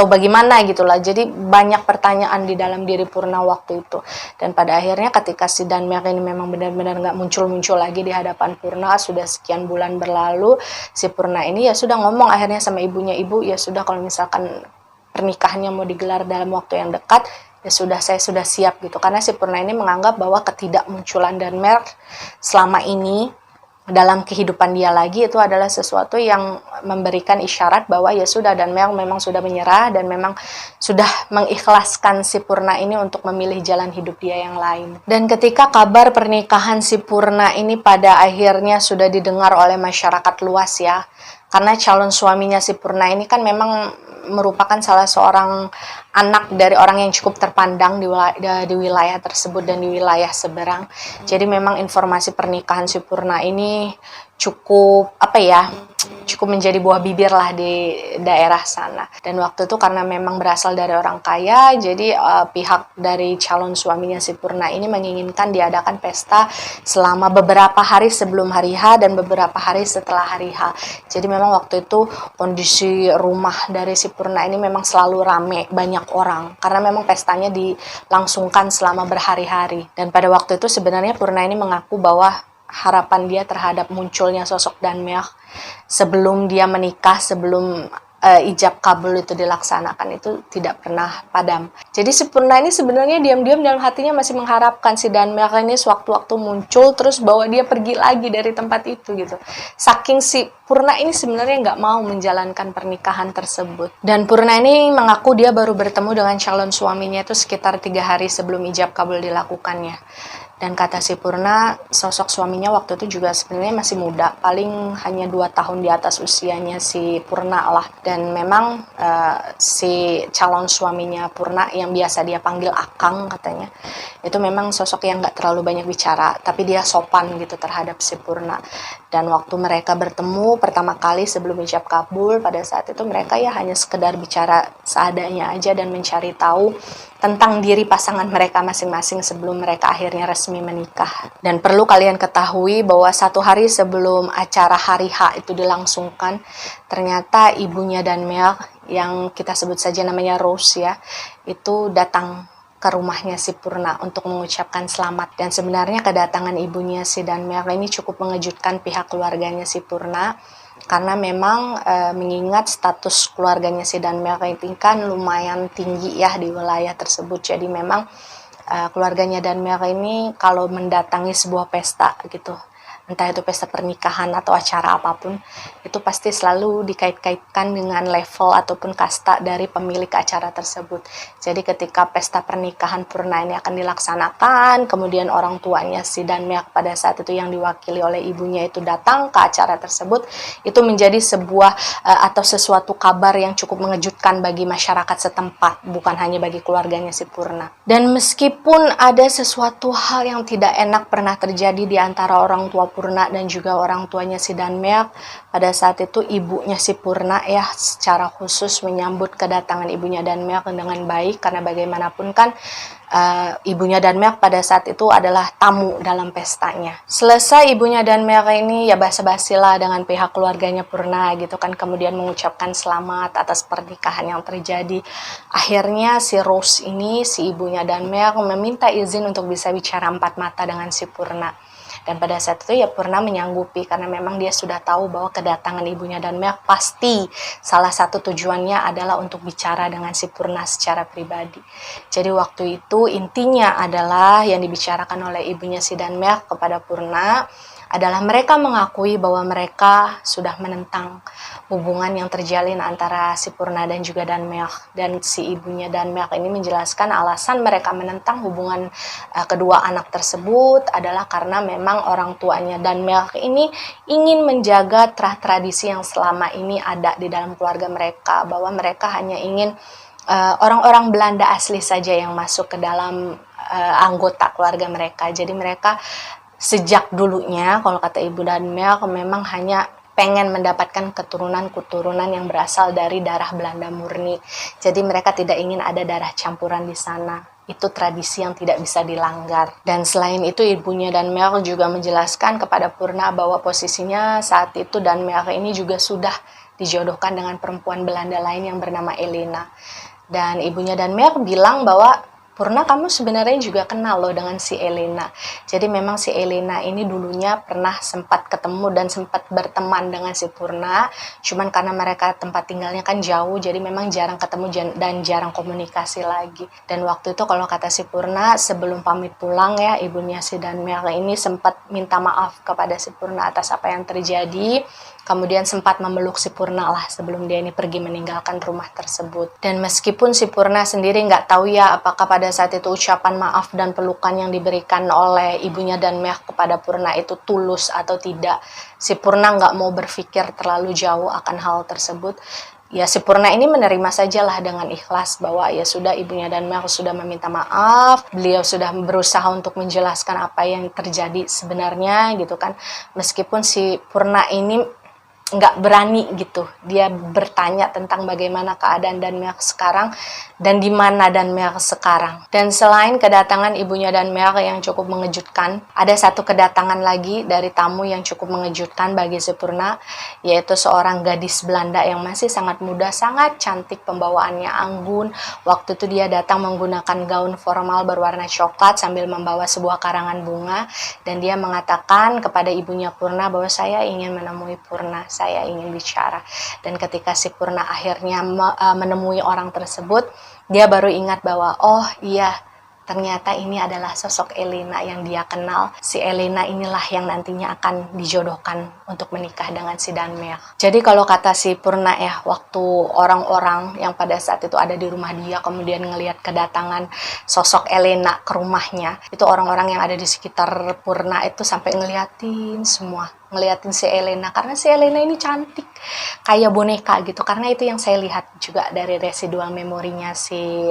bagaimana gitulah. Jadi banyak pertanyaan di dalam diri Purna waktu itu. Dan pada akhirnya ketika si Danmer ini memang benar-benar nggak muncul-muncul lagi di hadapan Purna, sudah sekian bulan berlalu, si Purna ini ya sudah ngomong akhirnya sama ibunya, ibu ya sudah kalau misalkan pernikahannya mau digelar dalam waktu yang dekat, ya sudah, saya sudah siap gitu. Karena si Purna ini menganggap bahwa ketidakmunculan Danmer selama ini dalam kehidupan dia lagi itu adalah sesuatu yang memberikan isyarat bahwa ya sudah, Danmer memang sudah menyerah dan memang sudah mengikhlaskan si Purna ini untuk memilih jalan hidup dia yang lain. Dan ketika kabar pernikahan si Purna ini pada akhirnya sudah didengar oleh masyarakat luas ya, karena calon suaminya si Purna ini kan memang merupakan salah seorang anak dari orang yang cukup terpandang di wilayah tersebut dan di wilayah seberang. Jadi memang informasi pernikahan si Purna ini cukup cukup menjadi buah bibir lah di daerah sana. Dan waktu itu karena memang berasal dari orang kaya, jadi pihak dari calon suaminya si Purna ini menginginkan diadakan pesta selama beberapa hari sebelum hari H dan beberapa hari setelah hari H. Jadi memang waktu itu kondisi rumah dari si Purna ini memang selalu rame, banyak orang, karena memang pestanya dilangsungkan selama berhari-hari. Dan pada waktu itu sebenarnya Purna ini mengaku bahwa harapan dia terhadap munculnya sosok Danmeak sebelum dia menikah, sebelum ijab kabul itu dilaksanakan itu tidak pernah padam. Jadi si Purna ini sebenarnya diam-diam dalam hatinya masih mengharapkan si Danmeak ini sewaktu-waktu muncul terus bawa dia pergi lagi dari tempat itu gitu. Saking si Purna ini sebenarnya nggak mau menjalankan pernikahan tersebut. Dan Purna ini mengaku dia baru bertemu dengan calon suaminya itu sekitar 3 hari sebelum ijab kabul dilakukannya. Dan kata si Purna, sosok suaminya waktu itu juga sebenarnya masih muda, paling hanya 2 tahun di atas usianya si Purna lah. Dan memang si calon suaminya Purna yang biasa dia panggil Akang katanya, itu memang sosok yang gak terlalu banyak bicara, tapi dia sopan gitu terhadap si Purna. Dan waktu mereka bertemu pertama kali sebelum ijab kabul, pada saat itu mereka ya hanya sekedar bicara seadanya aja dan mencari tahu tentang diri pasangan mereka masing-masing sebelum mereka akhirnya resmi menikah. Dan perlu kalian ketahui bahwa 1 hari sebelum acara hari H itu dilangsungkan, ternyata ibunya Danmeak yang kita sebut saja namanya Rose ya, itu datang ke rumahnya si Purna untuk mengucapkan selamat. Dan sebenarnya kedatangan ibunya si Danmeak ini cukup mengejutkan pihak keluarganya si Purna, karena memang mengingat status keluarganya si Danmeak ini kan lumayan tinggi ya di wilayah tersebut. Jadi memang keluarganya Danmeak ini kalau mendatangi sebuah pesta gitu, entah itu pesta pernikahan atau acara apapun, itu pasti selalu dikait-kaitkan dengan level ataupun kasta dari pemilik acara tersebut. Jadi ketika pesta pernikahan Purna ini akan dilaksanakan, kemudian orang tuanya si Danmeak pada saat itu yang diwakili oleh ibunya itu datang ke acara tersebut, itu menjadi sebuah atau sesuatu kabar yang cukup mengejutkan bagi masyarakat setempat, bukan hanya bagi keluarganya si Purna. Dan meskipun ada sesuatu hal yang tidak enak pernah terjadi di antara orang tua Purna dan juga orang tuanya si Danmeak, pada saat itu ibunya si Purna ya secara khusus menyambut kedatangan ibunya Danmeak dengan baik, karena bagaimanapun kan ibunya Danmeak pada saat itu adalah tamu dalam pestanya. Selesai ibunya Danmeak ini ya basa-basi lah dengan pihak keluarganya Purna gitu kan, kemudian mengucapkan selamat atas pernikahan yang terjadi. Akhirnya si Rose ini, si ibunya Danmeak, meminta izin untuk bisa bicara 4 mata dengan si Purna. Dan pada saat itu ya Purna menyanggupi, karena memang dia sudah tahu bahwa kedatangan ibunya Danmeak pasti salah satu tujuannya adalah untuk bicara dengan si Purna secara pribadi. Jadi waktu itu intinya adalah yang dibicarakan oleh ibunya si Danmeak kepada Purna adalah mereka mengakui bahwa mereka sudah menentang hubungan yang terjalin antara si Purna dan juga Danmeak. Dan si ibunya Danmeak ini menjelaskan alasan mereka menentang hubungan kedua anak tersebut adalah karena memang orang tuanya Danmeak ini ingin menjaga tradisi yang selama ini ada di dalam keluarga mereka, bahwa mereka hanya ingin orang-orang Belanda asli saja yang masuk ke dalam anggota keluarga mereka. Jadi mereka sejak dulunya, kalau kata Ibu Danmeak, memang hanya pengen mendapatkan keturunan-keturunan yang berasal dari darah Belanda murni. Jadi mereka tidak ingin ada darah campuran di sana. Itu tradisi yang tidak bisa dilanggar. Dan selain itu ibunya Danmeak juga menjelaskan kepada Purna bahwa posisinya saat itu Danmeak ini juga sudah dijodohkan dengan perempuan Belanda lain yang bernama Elena. Dan ibunya Danmeak bilang bahwa Purna, kamu sebenarnya juga kenal loh dengan si Elena. Jadi memang si Elena ini dulunya pernah sempat ketemu dan sempat berteman dengan si Purna. Cuman karena mereka tempat tinggalnya kan jauh, jadi memang jarang ketemu dan jarang komunikasi lagi. Dan waktu itu kalau kata si Purna, sebelum pamit pulang ya, ibunya si Danmeak ini sempat minta maaf kepada si Purna atas apa yang terjadi. Kemudian sempat memeluk si Purna lah sebelum dia ini pergi meninggalkan rumah tersebut. Dan meskipun si Purna sendiri nggak tahu ya apakah pada saat itu ucapan maaf dan pelukan yang diberikan oleh ibunya Danmeak kepada Purna itu tulus atau tidak, si Purna nggak mau berpikir terlalu jauh akan hal tersebut. Ya si Purna ini menerima sajalah dengan ikhlas bahwa ya sudah ibunya Danmeak sudah meminta maaf, beliau sudah berusaha untuk menjelaskan apa yang terjadi sebenarnya gitu kan. Meskipun si Purna ini nggak berani gitu. Dia bertanya tentang bagaimana keadaan Danmerk sekarang dan di mana Danmerk sekarang. Dan selain kedatangan ibunya Danmerk yang cukup mengejutkan, ada satu kedatangan lagi dari tamu yang cukup mengejutkan bagi si Purna, yaitu seorang gadis Belanda yang masih sangat muda, sangat cantik, pembawaannya anggun. Waktu itu dia datang menggunakan gaun formal berwarna coklat sambil membawa sebuah karangan bunga, dan dia mengatakan kepada ibunya Purna bahwa saya ingin menemui Purna, saya ingin bicara. Dan ketika si Purna akhirnya menemui orang tersebut, dia baru ingat bahwa oh iya, ternyata ini adalah sosok Elena yang dia kenal. Si Elena inilah yang nantinya akan dijodohkan untuk menikah dengan si Danmerk. Jadi kalau kata si Purna ya, waktu orang-orang yang pada saat itu ada di rumah dia kemudian ngelihat kedatangan sosok Elena ke rumahnya, itu orang-orang yang ada di sekitar Purna itu sampai ngeliatin semua, ngeliatin si Elena, karena si Elena ini cantik kayak boneka gitu. Karena itu yang saya lihat juga dari residual memorinya si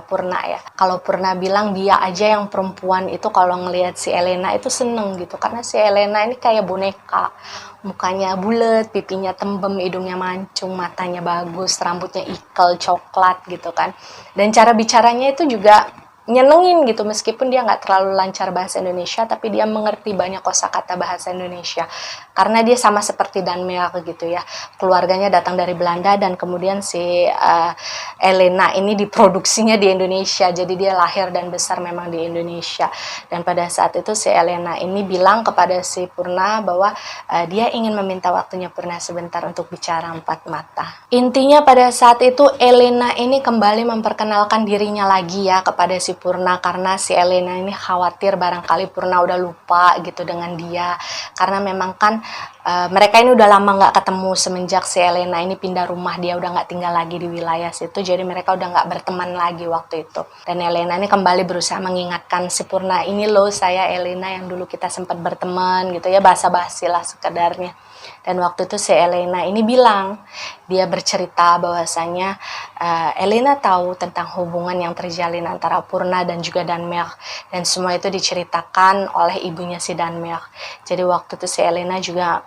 Purna ya. Kalau Purna bilang dia aja yang perempuan itu kalau ngelihat si Elena itu seneng gitu, karena si Elena ini kayak boneka, mukanya bulat, pipinya tembem, hidungnya mancung, matanya bagus, rambutnya ikel coklat gitu kan. Dan cara bicaranya itu juga nyenengin gitu, meskipun dia nggak terlalu lancar bahasa Indonesia, tapi dia mengerti banyak kosakata bahasa Indonesia karena dia sama seperti Danmerk gitu ya, keluarganya datang dari Belanda dan kemudian si Elena ini diproduksinya di Indonesia, jadi dia lahir dan besar memang di Indonesia. Dan pada saat itu si Elena ini bilang kepada si Purna bahwa dia ingin meminta waktunya Purna sebentar untuk bicara empat mata. Intinya pada saat itu Elena ini kembali memperkenalkan dirinya lagi ya kepada si Purna, karena si Elena ini khawatir barangkali Purna udah lupa gitu dengan dia, karena memang kan mereka ini udah lama nggak ketemu semenjak si Elena ini pindah rumah, dia udah nggak tinggal lagi di wilayah situ, jadi mereka udah nggak berteman lagi waktu itu. Dan Elena ini kembali berusaha mengingatkan si Purna, ini loh saya Elena yang dulu kita sempat berteman gitu ya, basa-basi lah sekedarnya. Dan waktu itu si Elena ini bilang, dia bercerita bahwasanya Elena tahu tentang hubungan yang terjalin antara Purna dan juga Danmerk, dan semua itu diceritakan oleh ibunya si Danmerk. Jadi waktu itu si Elena juga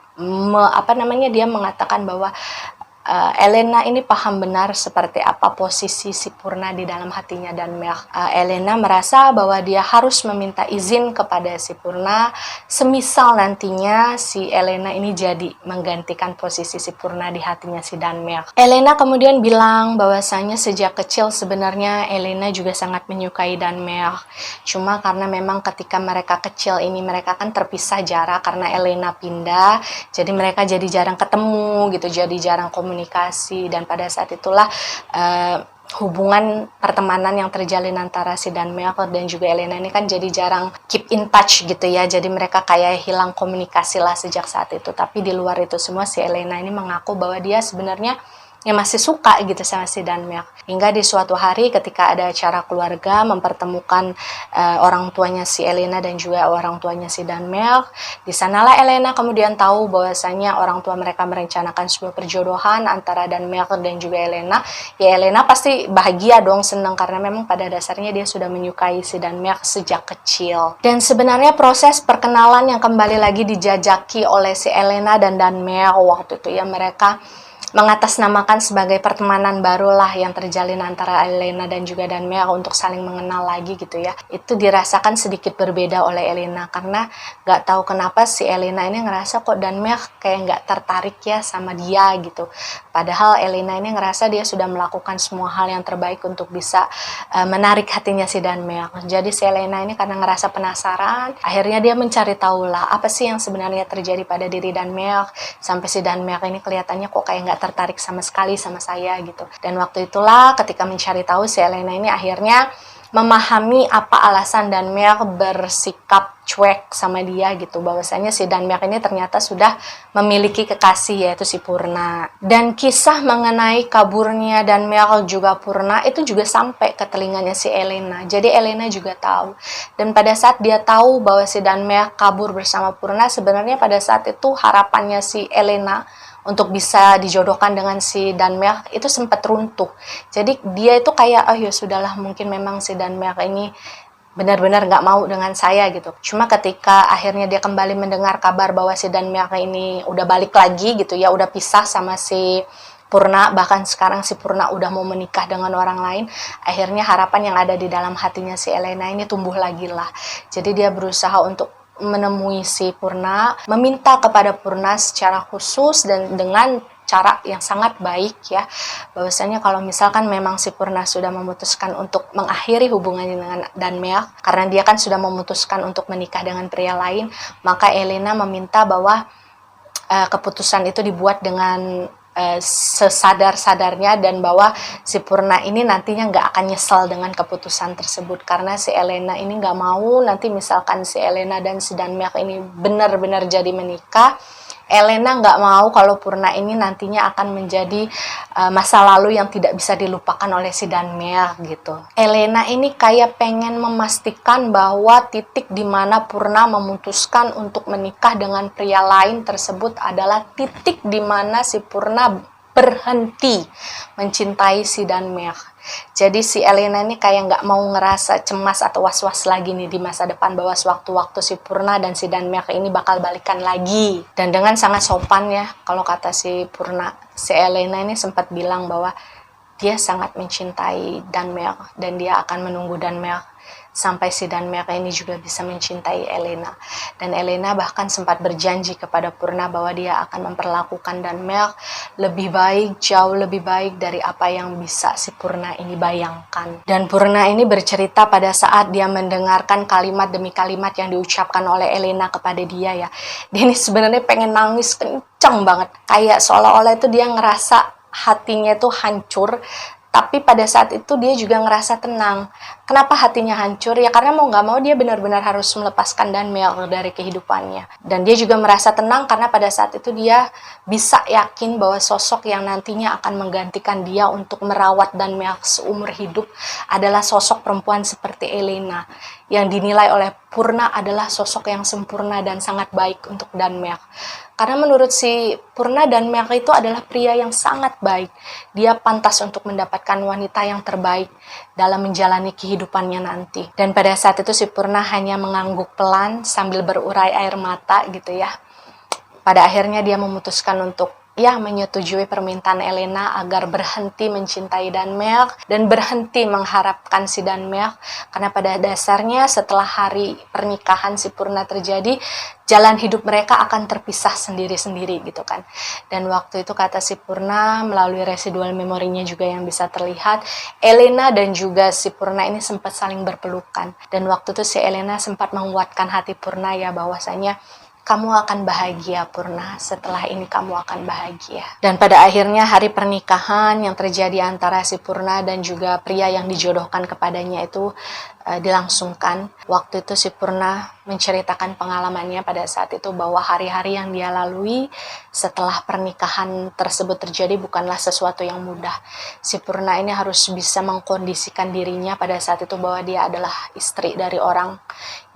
dia mengatakan bahwa Elena ini paham benar seperti apa posisi si Purna di dalam hatinya Danmerk. Elena merasa bahwa dia harus meminta izin kepada si Purna, semisal nantinya si Elena ini jadi menggantikan posisi si Purna di hatinya si Danmerk. Elena kemudian bilang bahwasanya sejak kecil sebenarnya Elena juga sangat menyukai Danmerk. Cuma karena memang ketika mereka kecil ini mereka kan terpisah jarak karena Elena pindah, jadi mereka jadi jarang ketemu gitu, jadi jarang komunikasi. Dan pada saat itulah hubungan pertemanan yang terjalin antara si Danmerk dan juga Elena ini kan jadi jarang keep in touch gitu ya, jadi mereka kayak hilang komunikasi lah sejak saat itu. Tapi di luar itu semua si Elena ini mengaku bahwa dia sebenarnya yang masih suka gitu sama si Danmerk. Hingga di suatu hari ketika ada acara keluarga mempertemukan orang tuanya si Elena dan juga orang tuanya si Danmerk, di sanalah Elena kemudian tahu bahwasanya orang tua mereka merencanakan sebuah perjodohan antara Danmerk dan juga Elena. Ya Elena pasti bahagia dong, senang, karena memang pada dasarnya dia sudah menyukai si Danmerk sejak kecil. Dan sebenarnya proses perkenalan yang kembali lagi dijajaki oleh si Elena dan Danmerk waktu itu ya, mereka mengatasnamakan sebagai pertemanan barulah yang terjalin antara Elena dan juga Danmerk untuk saling mengenal lagi gitu ya. Itu dirasakan sedikit berbeda oleh Elena, karena gak tahu kenapa si Elena ini ngerasa kok Danmerk kayak gak tertarik ya sama dia gitu. Padahal Elena ini ngerasa dia sudah melakukan semua hal yang terbaik untuk bisa menarik hatinya si Danmerk. Jadi si Elena ini karena ngerasa penasaran, akhirnya dia mencari tahu lah apa sih yang sebenarnya terjadi pada diri Danmerk, sampai si Danmerk ini kelihatannya kok kayak gak tertarik sama sekali sama saya gitu. Dan waktu itulah ketika mencari tahu si Elena ini akhirnya memahami apa alasan Danmerk bersikap cuek sama dia gitu, bahwasanya si Danmerk ini ternyata sudah memiliki kekasih yaitu si Purna. Dan kisah mengenai kaburnya Danmerk juga Purna itu juga sampai ke telinganya si Elena. Jadi Elena juga tahu. Dan pada saat dia tahu bahwa si Danmerk kabur bersama Purna, sebenarnya pada saat itu harapannya si Elena untuk bisa dijodohkan dengan si Danmerk itu sempat runtuh. Jadi dia itu kayak, oh ya sudahlah, mungkin memang si Danmerk ini benar-benar nggak mau dengan saya gitu. Cuma ketika akhirnya dia kembali mendengar kabar bahwa si Danmyak ini udah balik lagi gitu ya, udah pisah sama si Purna, bahkan sekarang si Purna udah mau menikah dengan orang lain, akhirnya harapan yang ada di dalam hatinya si Elena ini tumbuh lagi lah. Jadi dia berusaha untuk menemui si Purna, meminta kepada Purna secara khusus dan dengan cara yang sangat baik ya, bahwasanya kalau misalkan memang si Purna sudah memutuskan untuk mengakhiri hubungannya dengan Danmyak, karena dia kan sudah memutuskan untuk menikah dengan pria lain, maka Elena meminta bahwa keputusan itu dibuat dengan sesadar-sadarnya, dan bahwa si Purna ini nantinya nggak akan nyesel dengan keputusan tersebut, karena si Elena ini nggak mau nanti misalkan si Elena dan si Danmyak ini benar-benar jadi menikah, Elena nggak mau kalau Purna ini nantinya akan menjadi masa lalu yang tidak bisa dilupakan oleh si Danmyak gitu. Elena ini kayak pengen memastikan bahwa titik di mana Purna memutuskan untuk menikah dengan pria lain tersebut adalah titik di mana si Purna berhenti mencintai si Danmyak. Jadi si Elena ini kayak nggak mau ngerasa cemas atau was-was lagi nih di masa depan, bahwa sewaktu-waktu si Purna dan si Danmyak ini bakal balikan lagi. Dan dengan sangat sopan ya, kalau kata si Purna, si Elena ini sempat bilang bahwa dia sangat mencintai Danmyak dan dia akan menunggu Danmyak sampai si Danmyak ini juga bisa mencintai Elena. Dan Elena bahkan sempat berjanji kepada Purna bahwa dia akan memperlakukan Danmyak lebih baik, jauh lebih baik dari apa yang bisa si Purna ini bayangkan. Dan Purna ini bercerita pada saat dia mendengarkan kalimat demi kalimat yang diucapkan oleh Elena kepada dia ya. Dia ini sebenarnya pengen nangis kenceng banget. Kayak seolah-olah itu dia ngerasa hatinya itu hancur, tapi pada saat itu dia juga ngerasa tenang. Kenapa hatinya hancur? Ya karena mau nggak mau dia benar-benar harus melepaskan Danmyak dari kehidupannya. Dan dia juga merasa tenang karena pada saat itu dia bisa yakin bahwa sosok yang nantinya akan menggantikan dia untuk merawat Danmyak seumur hidup adalah sosok perempuan seperti Elena, yang dinilai oleh Purna adalah sosok yang sempurna dan sangat baik untuk Danmyak. Karena menurut si Purna, Danmyak itu adalah pria yang sangat baik. Dia pantas untuk mendapatkan wanita yang terbaik dalam menjalani kehidupannya nanti. Dan pada saat itu si Purna hanya mengangguk pelan sambil berurai air mata gitu ya. Pada akhirnya dia memutuskan untuk menyetujui permintaan Elena agar berhenti mencintai Danmyak dan berhenti mengharapkan si Danmyak, karena pada dasarnya setelah hari pernikahan si Purna terjadi, jalan hidup mereka akan terpisah sendiri-sendiri gitu kan. Dan waktu itu kata si Purna melalui residual memorinya juga yang bisa terlihat, Elena dan juga si Purna ini sempat saling berpelukan. Dan waktu itu si Elena sempat menguatkan hati Purna ya, bahwasanya kamu akan bahagia Purna, setelah ini kamu akan bahagia. Dan pada akhirnya hari pernikahan yang terjadi antara si Purna dan juga pria yang dijodohkan kepadanya itu dilangsungkan. Waktu itu si Purna menceritakan pengalamannya pada saat itu, bahwa hari-hari yang dia lalui setelah pernikahan tersebut terjadi bukanlah sesuatu yang mudah. Si Purna ini harus bisa mengkondisikan dirinya pada saat itu bahwa dia adalah istri dari orang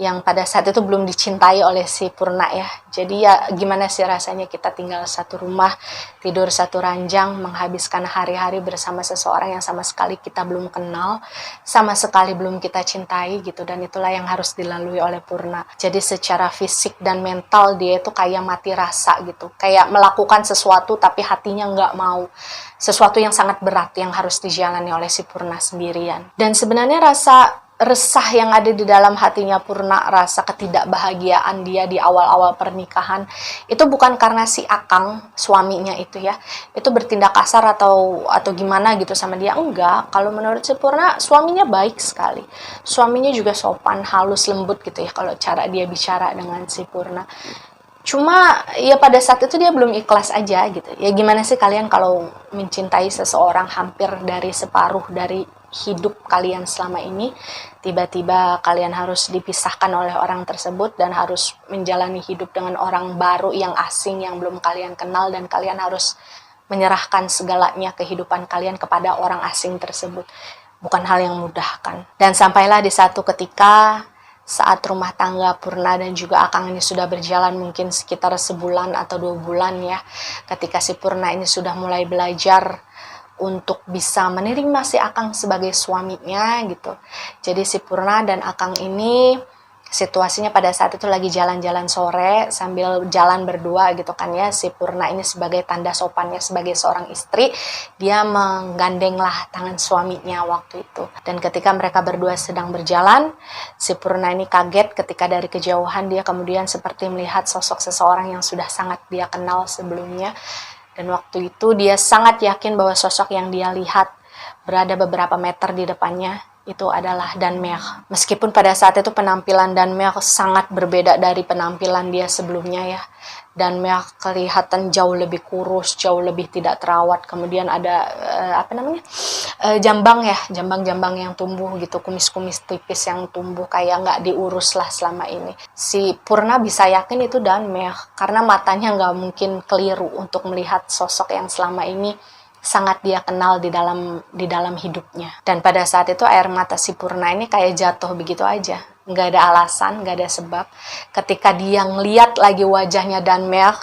yang pada saat itu belum dicintai oleh si Purna ya. Jadi ya gimana sih rasanya kita tinggal satu rumah, tidur satu ranjang, menghabiskan hari-hari bersama seseorang yang sama sekali kita belum kenal, sama sekali belum kita cintai gitu. Dan itulah yang harus dilalui oleh Purna. Jadi secara fisik dan mental dia itu kayak mati rasa gitu, kayak melakukan sesuatu tapi hatinya nggak mau. Sesuatu yang sangat berat yang harus dijalani oleh si Purna sendirian. Dan sebenarnya rasa resah yang ada di dalam hatinya Purna, rasa ketidakbahagiaan dia di awal-awal pernikahan, itu bukan karena si Akang suaminya itu ya, itu bertindak kasar atau gimana gitu sama dia, enggak. Kalau menurut si Purna, suaminya baik sekali, suaminya juga sopan, halus, lembut gitu ya kalau cara dia bicara dengan si Purna. Cuma ya pada saat itu dia belum ikhlas aja gitu. Ya gimana sih kalian kalau mencintai seseorang hampir dari separuh dari hidup kalian selama ini, tiba-tiba kalian harus dipisahkan oleh orang tersebut dan harus menjalani hidup dengan orang baru yang asing yang belum kalian kenal, dan kalian harus menyerahkan segalanya kehidupan kalian kepada orang asing tersebut. Bukan hal yang mudah kan. Dan sampailah di satu ketika saat rumah tangga Purna dan juga Akang ini sudah berjalan mungkin sekitar sebulan atau 2 bulan ya, ketika si Purna ini sudah mulai belajar untuk bisa menerima si Akang sebagai suaminya gitu. Jadi si Purna dan Akang ini situasinya pada saat itu lagi jalan-jalan sore sambil jalan berdua gitu kan ya. Si Purna ini sebagai tanda sopannya sebagai seorang istri, dia menggandenglah tangan suaminya waktu itu. Dan ketika mereka berdua sedang berjalan, si Purna ini kaget ketika dari kejauhan dia kemudian seperti melihat sosok seseorang yang sudah sangat dia kenal sebelumnya. Dan waktu itu dia sangat yakin bahwa sosok yang dia lihat berada beberapa meter di depannya itu adalah Danmer. Meskipun pada saat itu penampilan Danmer sangat berbeda dari penampilan dia sebelumnya ya. Danmer kelihatan jauh lebih kurus, jauh lebih tidak terawat. Kemudian ada jambang yang tumbuh gitu, kumis-kumis tipis yang tumbuh kayak nggak diurus lah selama ini. Si Purna bisa yakin itu Danmer karena matanya nggak mungkin keliru untuk melihat sosok yang selama ini sangat dia kenal di dalam hidupnya. Dan pada saat itu air mata si Purna ini kayak jatuh begitu aja. Nggak ada alasan, nggak ada sebab. Ketika dia ngeliat lagi wajahnya Danmer,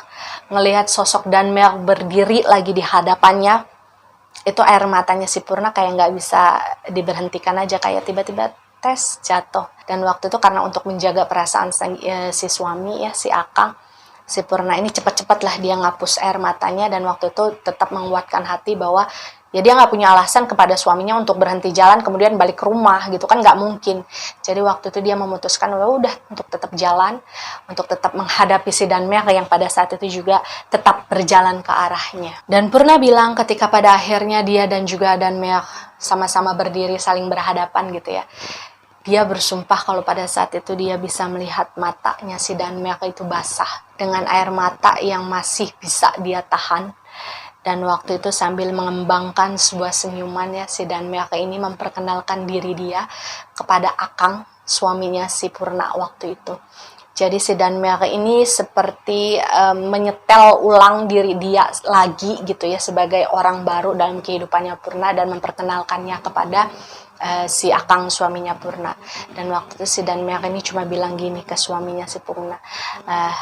ngelihat sosok Danmer berdiri lagi di hadapannya, itu air matanya si Purna kayak nggak bisa diberhentikan aja, kayak tiba-tiba tes jatuh. Dan waktu itu karena untuk menjaga perasaan si suami ya, si Akang, si Purna ini cepat-cepat lah dia ngapus air matanya dan waktu itu tetap menguatkan hati bahwa ya dia nggak punya alasan kepada suaminya untuk berhenti jalan kemudian balik ke rumah gitu kan, nggak mungkin. Jadi waktu itu dia memutuskan udah untuk tetap jalan, untuk tetap menghadapi si Danmer yang pada saat itu juga tetap berjalan ke arahnya. Dan Purna bilang ketika pada akhirnya dia dan juga Danmer sama-sama berdiri saling berhadapan gitu ya, dia bersumpah kalau pada saat itu dia bisa melihat matanya si Danmer itu basah dengan air mata yang masih bisa dia tahan. Dan waktu itu sambil mengembangkan sebuah senyuman ya, si Danmer ini memperkenalkan diri dia kepada Akang, suaminya si Purna waktu itu. Jadi si Danmer ini seperti menyetel ulang diri dia lagi gitu ya sebagai orang baru dalam kehidupannya Purna dan memperkenalkannya kepada si Akang suaminya Purna. Dan waktu itu si Danmer ini cuma bilang gini ke suaminya si Purna,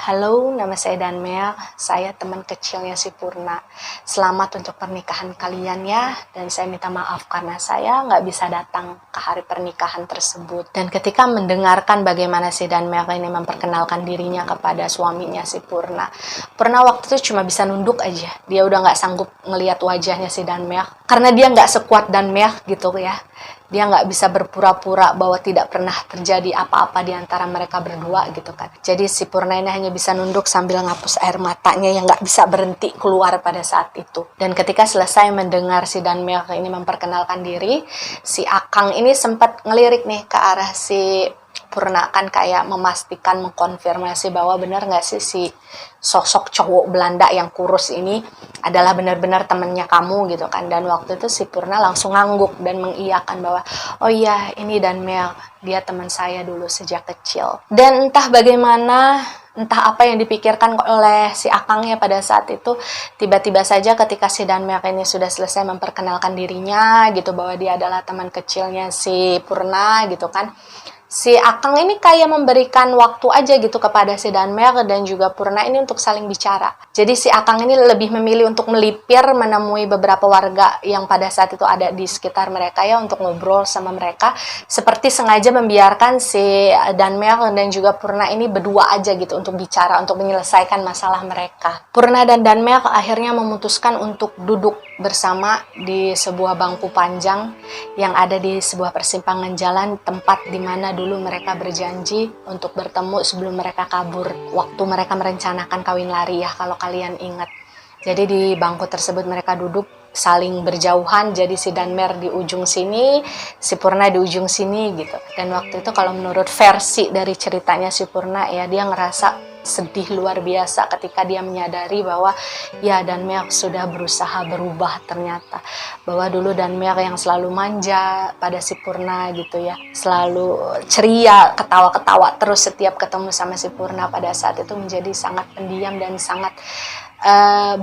halo, nama saya Danmer, saya teman kecilnya si Purna, selamat untuk pernikahan kalian ya, dan saya minta maaf karena saya nggak bisa datang ke hari pernikahan tersebut. Dan ketika mendengarkan bagaimana si Danmer ini memperkenalkan dirinya kepada suaminya si Purna, Purna waktu itu cuma bisa nunduk aja, dia udah nggak sanggup ngelihat wajahnya si Danmer karena dia nggak sekuat Danmer gitu ya. Dia nggak bisa berpura-pura bahwa tidak pernah terjadi apa-apa di antara mereka berdua gitu kan. Jadi si Purna ini hanya bisa nunduk sambil ngapus air matanya yang nggak bisa berhenti keluar pada saat itu. Dan ketika selesai mendengar si Danmer ini memperkenalkan diri, si Akang ini sempat ngelirik nih ke arah si Purna kan kayak memastikan, mengkonfirmasi bahwa benar nggak sih si sosok cowok Belanda yang kurus ini adalah benar-benar temannya kamu gitu kan. Dan waktu itu si Purna langsung ngangguk dan mengiyakan bahwa oh iya ini Danmer, dia teman saya dulu sejak kecil. Dan entah bagaimana, entah apa yang dipikirkan oleh si Akang ya pada saat itu, tiba-tiba saja ketika si Danmer ini sudah selesai memperkenalkan dirinya gitu bahwa dia adalah teman kecilnya si Purna gitu kan, si Akang ini kayak memberikan waktu aja gitu kepada si Danmer dan juga Purna ini untuk saling bicara. Jadi si Akang ini lebih memilih untuk melipir menemui beberapa warga yang pada saat itu ada di sekitar mereka ya untuk ngobrol sama mereka. Seperti sengaja membiarkan si Danmer dan juga Purna ini berdua aja gitu untuk bicara, untuk menyelesaikan masalah mereka. Purna dan Danmer akhirnya memutuskan untuk duduk bersama di sebuah bangku panjang yang ada di sebuah persimpangan jalan, tempat di mana dulu mereka berjanji untuk bertemu sebelum mereka kabur waktu mereka merencanakan kawin lari ya, kalau kalian ingat. Jadi di bangku tersebut mereka duduk saling berjauhan, jadi si Danmer di ujung sini, si Purna di ujung sini gitu. Dan waktu itu kalau menurut versi dari ceritanya si Purna ya, dia ngerasa sedih luar biasa ketika dia menyadari bahwa ya Danmer sudah berusaha berubah ternyata. Bahwa dulu Danmer yang selalu manja pada si Purna gitu ya, selalu ceria, ketawa-ketawa terus setiap ketemu sama si Purna, pada saat itu menjadi sangat pendiam dan sangat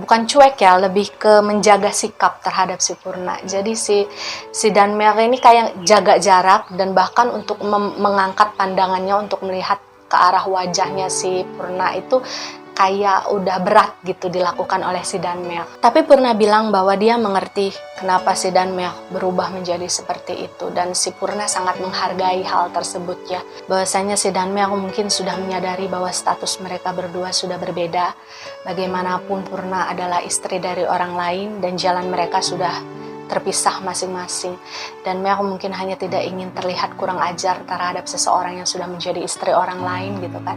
bukan cuek ya, lebih ke menjaga sikap terhadap si Purna. Jadi si Danmer ini kayak jaga jarak dan bahkan untuk mengangkat pandangannya untuk melihat ke arah wajahnya si Purna itu kayak udah berat gitu dilakukan oleh si Danmerk. Tapi Purna bilang bahwa dia mengerti kenapa si Danmerk berubah menjadi seperti itu, dan si Purna sangat menghargai hal tersebut ya. Bahwasanya si Danmerk mungkin sudah menyadari bahwa status mereka berdua sudah berbeda. Bagaimanapun Purna adalah istri dari orang lain dan jalan mereka sudah terpisah masing-masing, dan Merk mungkin hanya tidak ingin terlihat kurang ajar terhadap seseorang yang sudah menjadi istri orang lain gitu kan.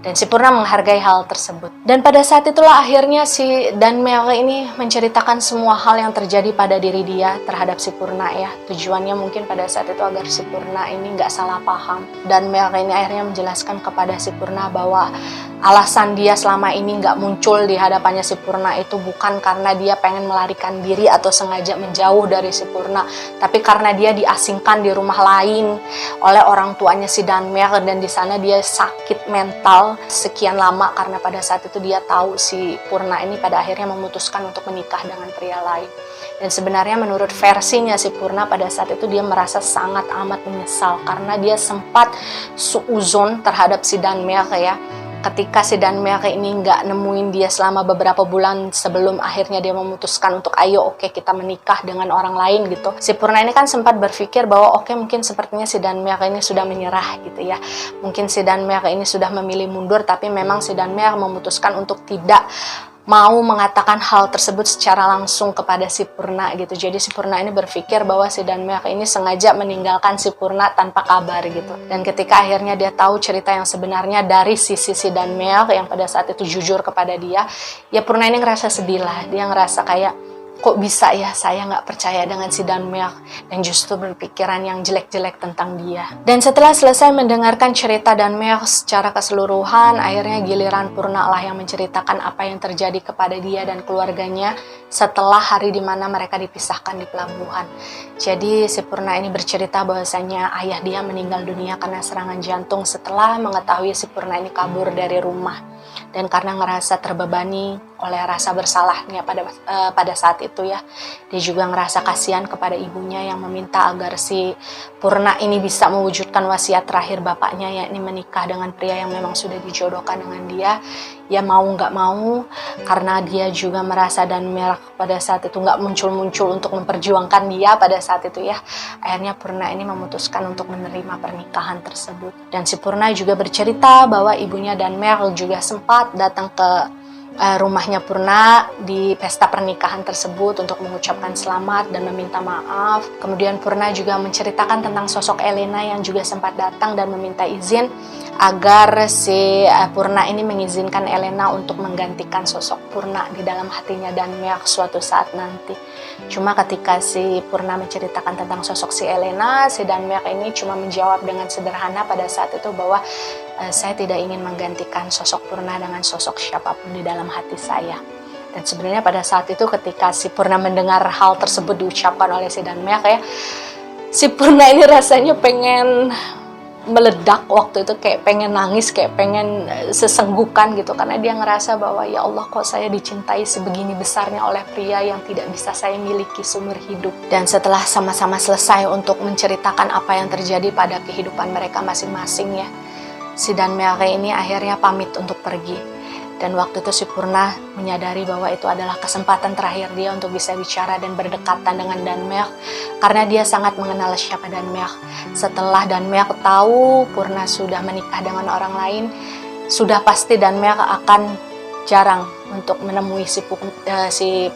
Dan si Purna menghargai hal tersebut. Dan pada saat itulah akhirnya si Danmerk ini menceritakan semua hal yang terjadi pada diri dia terhadap si Purna ya. Tujuannya mungkin pada saat itu agar si Purna ini nggak salah paham. Danmerk ini akhirnya menjelaskan kepada si Purna bahwa alasan dia selama ini nggak muncul di hadapannya si Purna itu bukan karena dia pengen melarikan diri atau sengaja menjauh dari si Purna, tapi karena dia diasingkan di rumah lain oleh orang tuanya si Danmerk, dan di sana dia sakit mental sekian lama karena pada saat itu dia tahu si Purna ini pada akhirnya memutuskan untuk menikah dengan pria lain. Dan sebenarnya menurut versinya si Purna pada saat itu dia merasa sangat amat menyesal karena dia sempat suuzon terhadap si Danmerk ya. Ketika si Danmerk ini nggak nemuin dia selama beberapa bulan sebelum akhirnya dia memutuskan untuk ayo oke kita menikah dengan orang lain gitu. Si Purna ini kan sempat berpikir bahwa oke mungkin sepertinya si Danmerk ini sudah menyerah gitu ya. Mungkin si Danmerk ini sudah memilih mundur, tapi memang si Danmerk memutuskan untuk tidak mau mengatakan hal tersebut secara langsung kepada si Purna gitu. Jadi si Purna ini berpikir bahwa si Danmerk ini sengaja meninggalkan si Purna tanpa kabar gitu. Dan ketika akhirnya dia tahu cerita yang sebenarnya dari sisi si Danmerk yang pada saat itu jujur kepada dia, ya Purna ini ngerasa sedih lah. Dia ngerasa kayak kok bisa ya saya nggak percaya dengan si Danmerk dan justru berpikiran yang jelek-jelek tentang dia. Dan setelah selesai mendengarkan cerita Danmerk secara keseluruhan, akhirnya giliran Purna lah yang menceritakan apa yang terjadi kepada dia dan keluarganya setelah hari dimana mereka dipisahkan di pelabuhan. Jadi si Purna ini bercerita bahwasanya ayah dia meninggal dunia karena serangan jantung setelah mengetahui si Purna ini kabur dari rumah. Dan karena ngerasa terbebani oleh rasa bersalahnya pada saat itu ya, dia juga ngerasa kasihan kepada ibunya yang meminta agar si Purna ini bisa mewujudkan wasiat terakhir bapaknya, yakni menikah dengan pria yang memang sudah dijodohkan dengan dia. Ya mau nggak mau, karena dia juga merasa Danmerk pada saat itu nggak muncul-muncul untuk memperjuangkan dia pada saat itu ya, akhirnya Purna ini memutuskan untuk menerima pernikahan tersebut. Dan si Purna juga bercerita bahwa ibunya Danmerk juga sempat datang ke rumahnya Purna di pesta pernikahan tersebut untuk mengucapkan selamat dan meminta maaf. Kemudian Purna juga menceritakan tentang sosok Elena yang juga sempat datang dan meminta izin agar si Purna ini mengizinkan Elena untuk menggantikan sosok Purna di dalam hatinya Danmerk suatu saat nanti. Cuma ketika si Purna menceritakan tentang sosok si Elena, si Danmerk ini cuma menjawab dengan sederhana pada saat itu bahwa saya tidak ingin menggantikan sosok Purna dengan sosok siapapun di dalam hati saya. Dan sebenarnya pada saat itu ketika si Purna mendengar hal tersebut diucapkan oleh si Danmerk ya, si Purna ini rasanya pengen meledak waktu itu, kayak pengen nangis, kayak pengen sesenggukan gitu, karena dia ngerasa bahwa ya Allah kok saya dicintai sebegini besarnya oleh pria yang tidak bisa saya miliki seumur hidup. Dan setelah sama-sama selesai untuk menceritakan apa yang terjadi pada kehidupan mereka masing-masing ya, si Danmerk ini akhirnya pamit untuk pergi. Dan waktu itu si Purna menyadari bahwa itu adalah kesempatan terakhir dia untuk bisa bicara dan berdekatan dengan Danmerk, karena dia sangat mengenal siapa Danmerk. Setelah Danmerk tahu Purna sudah menikah dengan orang lain, sudah pasti Danmerk akan jarang untuk menemui si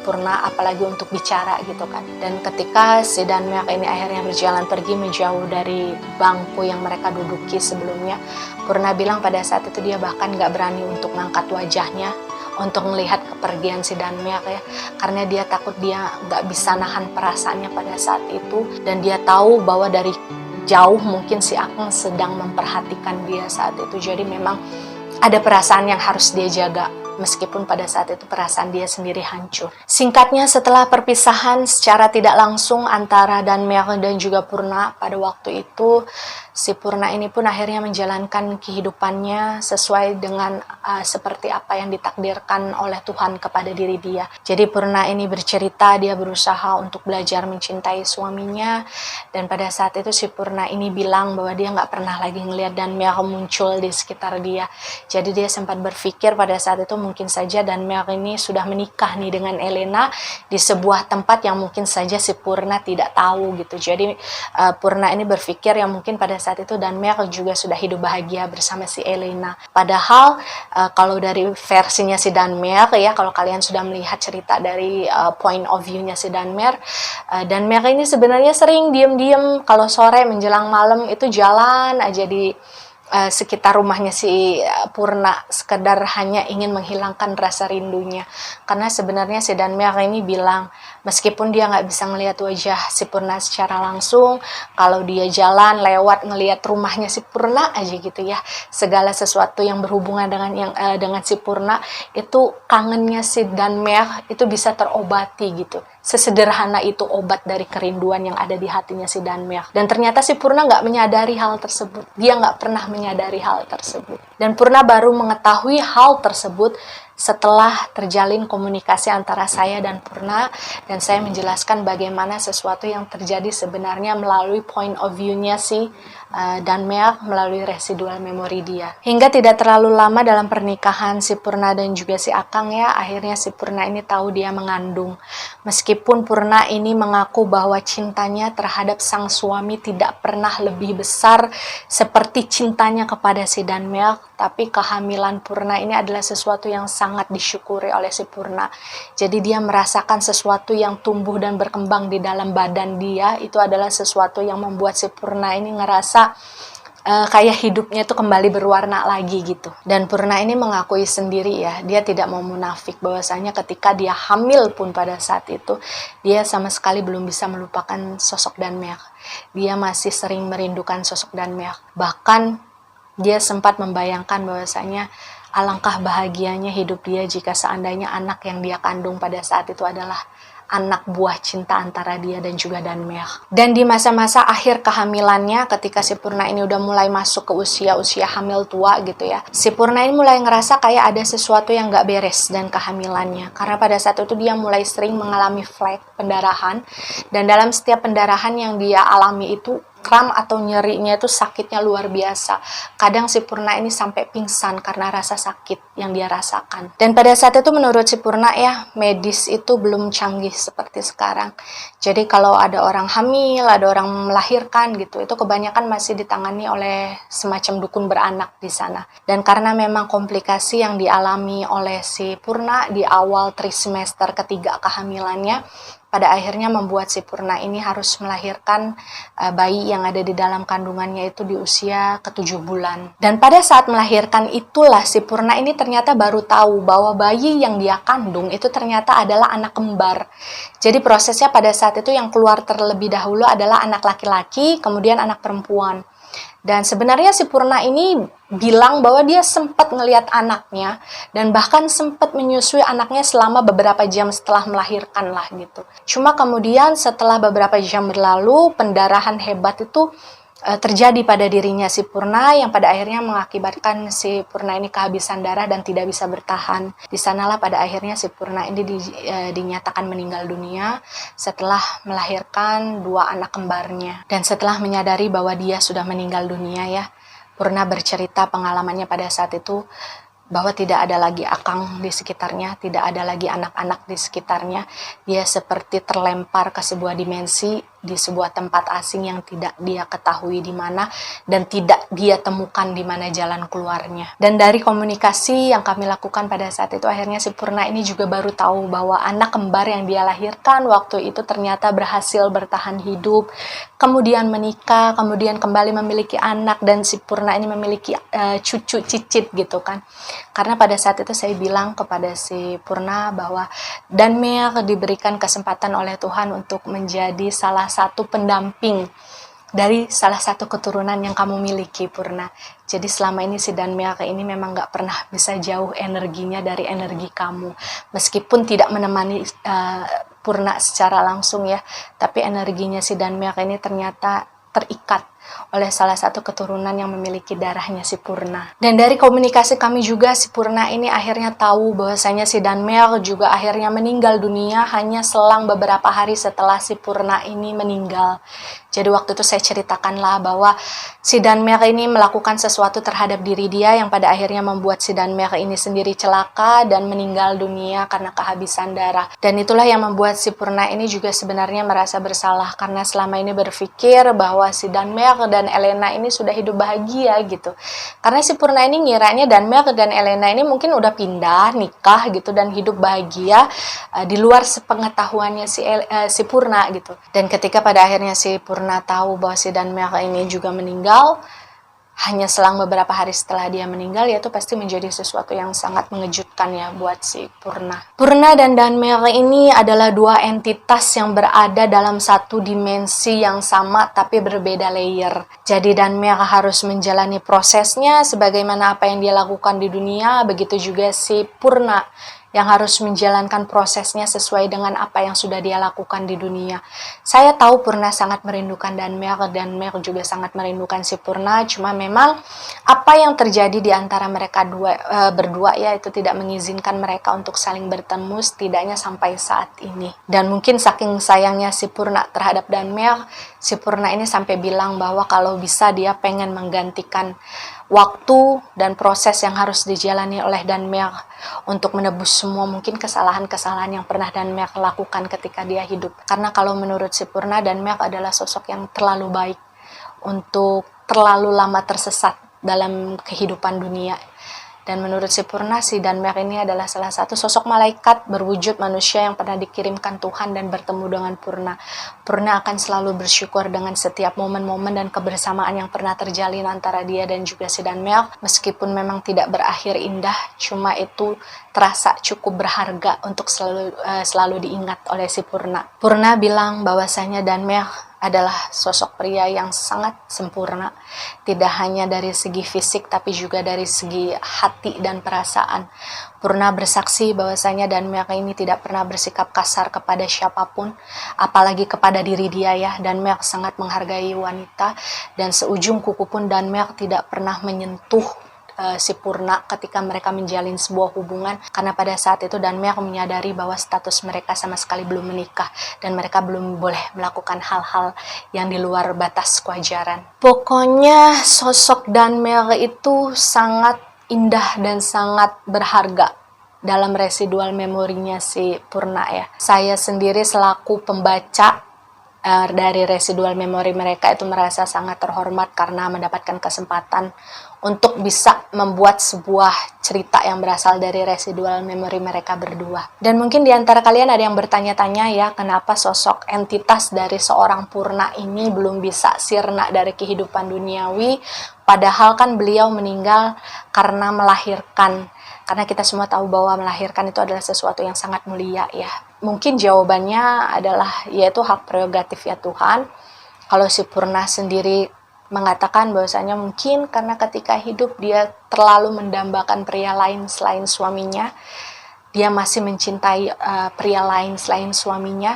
Purna, apalagi untuk bicara gitu kan. Dan ketika si Danmerk ini akhirnya berjalan pergi menjauh dari bangku yang mereka duduki sebelumnya, Purna bilang pada saat itu dia bahkan gak berani untuk ngangkat wajahnya untuk melihat kepergian si Danmerk ya, karena dia takut dia gak bisa nahan perasaannya pada saat itu. Dan dia tahu bahwa dari jauh mungkin si Akang sedang memperhatikan dia saat itu, jadi memang ada perasaan yang harus dia jaga. meskipun pada saat itu perasaan dia sendiri hancur. Singkatnya, setelah perpisahan secara tidak langsung antara Danmer dan juga Purna pada waktu itu, si Purna ini pun akhirnya menjalankan kehidupannya sesuai dengan seperti apa yang ditakdirkan oleh Tuhan kepada diri dia. Jadi Purna ini bercerita dia berusaha untuk belajar mencintai suaminya, dan pada saat itu si Purna ini bilang bahwa dia nggak pernah lagi ngelihat Danmer muncul di sekitar dia. Jadi dia sempat berpikir pada saat itu mungkin saja Danmer ini sudah menikah nih dengan Elena di sebuah tempat yang mungkin saja si Purna tidak tahu gitu. Jadi Purna ini berpikir yang mungkin pada saat itu Danmer juga sudah hidup bahagia bersama si Elena. Padahal kalau dari versinya si Danmer ya, kalau kalian sudah melihat cerita dari point of view-nya si Danmer ini sebenarnya sering diem-diem kalau sore menjelang malam itu jalan aja di sekitar rumahnya si Purna, sekedar hanya ingin menghilangkan rasa rindunya. Karena sebenarnya si Danmer ini bilang, meskipun dia nggak bisa ngelihat wajah si Purna secara langsung, kalau dia jalan lewat ngelihat rumahnya si Purna aja gitu ya, segala sesuatu yang berhubungan dengan si Purna, itu kangennya si Danmer itu bisa terobati gitu. Sesederhana itu obat dari kerinduan yang ada di hatinya si Danmer. Dan ternyata si Purna nggak menyadari hal tersebut. Dia nggak pernah menyadari hal tersebut. Dan Purna baru mengetahui hal tersebut setelah terjalin komunikasi antara saya dan Purna, dan saya menjelaskan bagaimana sesuatu yang terjadi sebenarnya melalui point of view-nya si Danmer, melalui residual memori dia. Hingga tidak terlalu lama dalam pernikahan si Purna dan juga si Akang ya, akhirnya si Purna ini tahu dia mengandung. Meskipun Purna ini mengaku bahwa cintanya terhadap sang suami tidak pernah lebih besar seperti cintanya kepada si Danmer, tapi kehamilan Purna ini adalah sesuatu yang sangat disyukuri oleh si Purna. Jadi dia merasakan sesuatu yang tumbuh dan berkembang di dalam badan dia, itu adalah sesuatu yang membuat si Purna ini ngerasa kayak hidupnya itu kembali berwarna lagi gitu. Dan Purna ini mengakui sendiri ya, dia tidak mau munafik bahwasanya ketika dia hamil pun pada saat itu, dia sama sekali belum bisa melupakan sosok Danmer. Dia masih sering merindukan sosok Danmer. Bahkan dia sempat membayangkan bahwasanya alangkah bahagianya hidup dia jika seandainya anak yang dia kandung pada saat itu adalah anak buah cinta antara dia dan juga Danmer. Dan di masa-masa akhir kehamilannya, ketika si Purna ini udah mulai masuk ke usia hamil tua gitu ya, si Purna ini mulai ngerasa kayak ada sesuatu yang gak beres dan kehamilannya. Karena pada saat itu dia mulai sering mengalami flek, pendarahan, dan dalam setiap pendarahan yang dia alami itu, kram atau nyerinya itu sakitnya luar biasa. Kadang si Purna ini sampai pingsan karena rasa sakit yang dia rasakan. Dan pada saat itu menurut si Purna ya, medis itu belum canggih seperti sekarang. Jadi kalau ada orang hamil, ada orang melahirkan gitu, itu kebanyakan masih ditangani oleh semacam dukun beranak di sana. Dan karena memang komplikasi yang dialami oleh si Purna di awal trimester ketiga kehamilannya, pada akhirnya membuat si Purna ini harus melahirkan bayi yang ada di dalam kandungannya itu di usia ke-7 bulan. Dan pada saat melahirkan itulah si Purna ini ternyata baru tahu bahwa bayi yang dia kandung itu ternyata adalah anak kembar. Jadi prosesnya pada saat itu yang keluar terlebih dahulu adalah anak laki-laki, kemudian anak perempuan. Dan sebenarnya si Purna ini bilang bahwa dia sempat ngelihat anaknya dan bahkan sempat menyusui anaknya selama beberapa jam setelah melahirkan lah gitu. Cuma kemudian setelah beberapa jam berlalu, pendarahan hebat itu terjadi pada dirinya si Purna yang pada akhirnya mengakibatkan si Purna ini kehabisan darah dan tidak bisa bertahan. Di sanalah pada akhirnya si Purna ini dinyatakan meninggal dunia setelah melahirkan 2 anak kembarnya. Dan setelah menyadari bahwa dia sudah meninggal dunia ya, Purna bercerita pengalamannya pada saat itu bahwa tidak ada lagi akang di sekitarnya, tidak ada lagi anak-anak di sekitarnya. Dia seperti terlempar ke sebuah dimensi, di sebuah tempat asing yang tidak dia ketahui di mana dan tidak dia temukan di mana jalan keluarnya. Dan dari komunikasi yang kami lakukan pada saat itu, akhirnya si Purna ini juga baru tahu bahwa anak kembar yang dia lahirkan waktu itu ternyata berhasil bertahan hidup, kemudian menikah, kemudian kembali memiliki anak, dan si Purna ini memiliki cucu cicit gitu kan. Karena pada saat itu saya bilang kepada si Purna bahwa Danmer diberikan kesempatan oleh Tuhan untuk menjadi salah satu pendamping dari salah satu keturunan yang kamu miliki, Purna. Jadi selama ini si Danmyaka ini memang gak pernah bisa jauh energinya dari energi kamu. Meskipun tidak menemani Purna secara langsung ya, tapi energinya si Danmyaka ini ternyata terikat oleh salah satu keturunan yang memiliki darahnya si Purna. Dan dari komunikasi kami juga, si Purna ini akhirnya tahu bahwasanya si Danmyaka juga akhirnya meninggal dunia hanya selang beberapa hari setelah si Purna ini meninggal. Jadi waktu itu saya ceritakanlah bahwa si Danmyaka ini melakukan sesuatu terhadap diri dia yang pada akhirnya membuat si Danmyaka ini sendiri celaka dan meninggal dunia karena kehabisan darah. Dan itulah yang membuat si Purna ini juga sebenarnya merasa bersalah karena selama ini berpikir bahwa si Danmyaka dan Elena ini sudah hidup bahagia gitu. Karena si Purna ini ngiranya Danmyaka dan Elena ini mungkin udah pindah, nikah gitu dan hidup bahagia di luar sepengetahuannya si Purna gitu. Dan ketika pada akhirnya si Purna tahu bahwa si Danmyaka ini juga meninggal hanya selang beberapa hari setelah dia meninggal, ya itu pasti menjadi sesuatu yang sangat mengejutkan ya buat si Purna. Purna dan Danmyaka ini adalah dua entitas yang berada dalam satu dimensi yang sama tapi berbeda layer. Jadi Danmyaka harus menjalani prosesnya sebagaimana apa yang dia lakukan di dunia, begitu juga si Purna yang harus menjalankan prosesnya sesuai dengan apa yang sudah dia lakukan di dunia. Saya tahu Purna sangat merindukan Danmyaka, dan Danmyaka juga sangat merindukan si Purna, cuma memang apa yang terjadi di antara mereka berdua ya itu tidak mengizinkan mereka untuk saling bertemu setidaknya sampai saat ini. Dan mungkin saking sayangnya si Purna terhadap Danmyaka, si Purna ini sampai bilang bahwa kalau bisa dia pengen menggantikan waktu dan proses yang harus dijalani oleh Danmyaka untuk menebus semua mungkin kesalahan-kesalahan yang pernah Danmyaka lakukan ketika dia hidup. Karena kalau menurut si Purna, Danmyaka adalah sosok yang terlalu baik untuk terlalu lama tersesat dalam kehidupan dunia. Dan menurut si Purna, si Danmyaka ini adalah salah satu sosok malaikat berwujud manusia yang pernah dikirimkan Tuhan dan bertemu dengan Purna. Purna akan selalu bersyukur dengan setiap momen-momen dan kebersamaan yang pernah terjalin antara dia dan juga si Danmyaka. Meskipun memang tidak berakhir indah, cuma itu terasa cukup berharga untuk selalu diingat oleh si Purna. Purna bilang bahwasanya Danmyaka adalah sosok pria yang sangat sempurna, tidak hanya dari segi fisik tapi juga dari segi hati dan perasaan. Purna bersaksi bahwasanya Danmyaka ini tidak pernah bersikap kasar kepada siapapun, apalagi kepada diri dia ya. Danmyaka sangat menghargai wanita, dan seujung kuku pun Danmyaka tidak pernah menyentuh si Purna ketika mereka menjalin sebuah hubungan, karena pada saat itu Danmyaka menyadari bahwa status mereka sama sekali belum menikah dan mereka belum boleh melakukan hal-hal yang di luar batas kewajaran. Pokoknya sosok Danmyaka itu sangat indah dan sangat berharga dalam residual memorinya si Purna ya. Saya sendiri selaku pembaca dari residual memori mereka itu merasa sangat terhormat karena mendapatkan kesempatan untuk bisa membuat sebuah cerita yang berasal dari residual memori mereka berdua. Dan mungkin di antara kalian ada yang bertanya-tanya ya, kenapa sosok entitas dari seorang Purna ini belum bisa sirna dari kehidupan duniawi, padahal kan beliau meninggal karena melahirkan. Karena kita semua tahu bahwa melahirkan itu adalah sesuatu yang sangat mulia ya. Mungkin jawabannya adalah yaitu hak prerogatif ya Tuhan. Kalau si Purna sendiri mengatakan bahwasanya mungkin karena ketika hidup dia terlalu mendambakan pria lain selain suaminya, dia masih mencintai pria lain selain suaminya.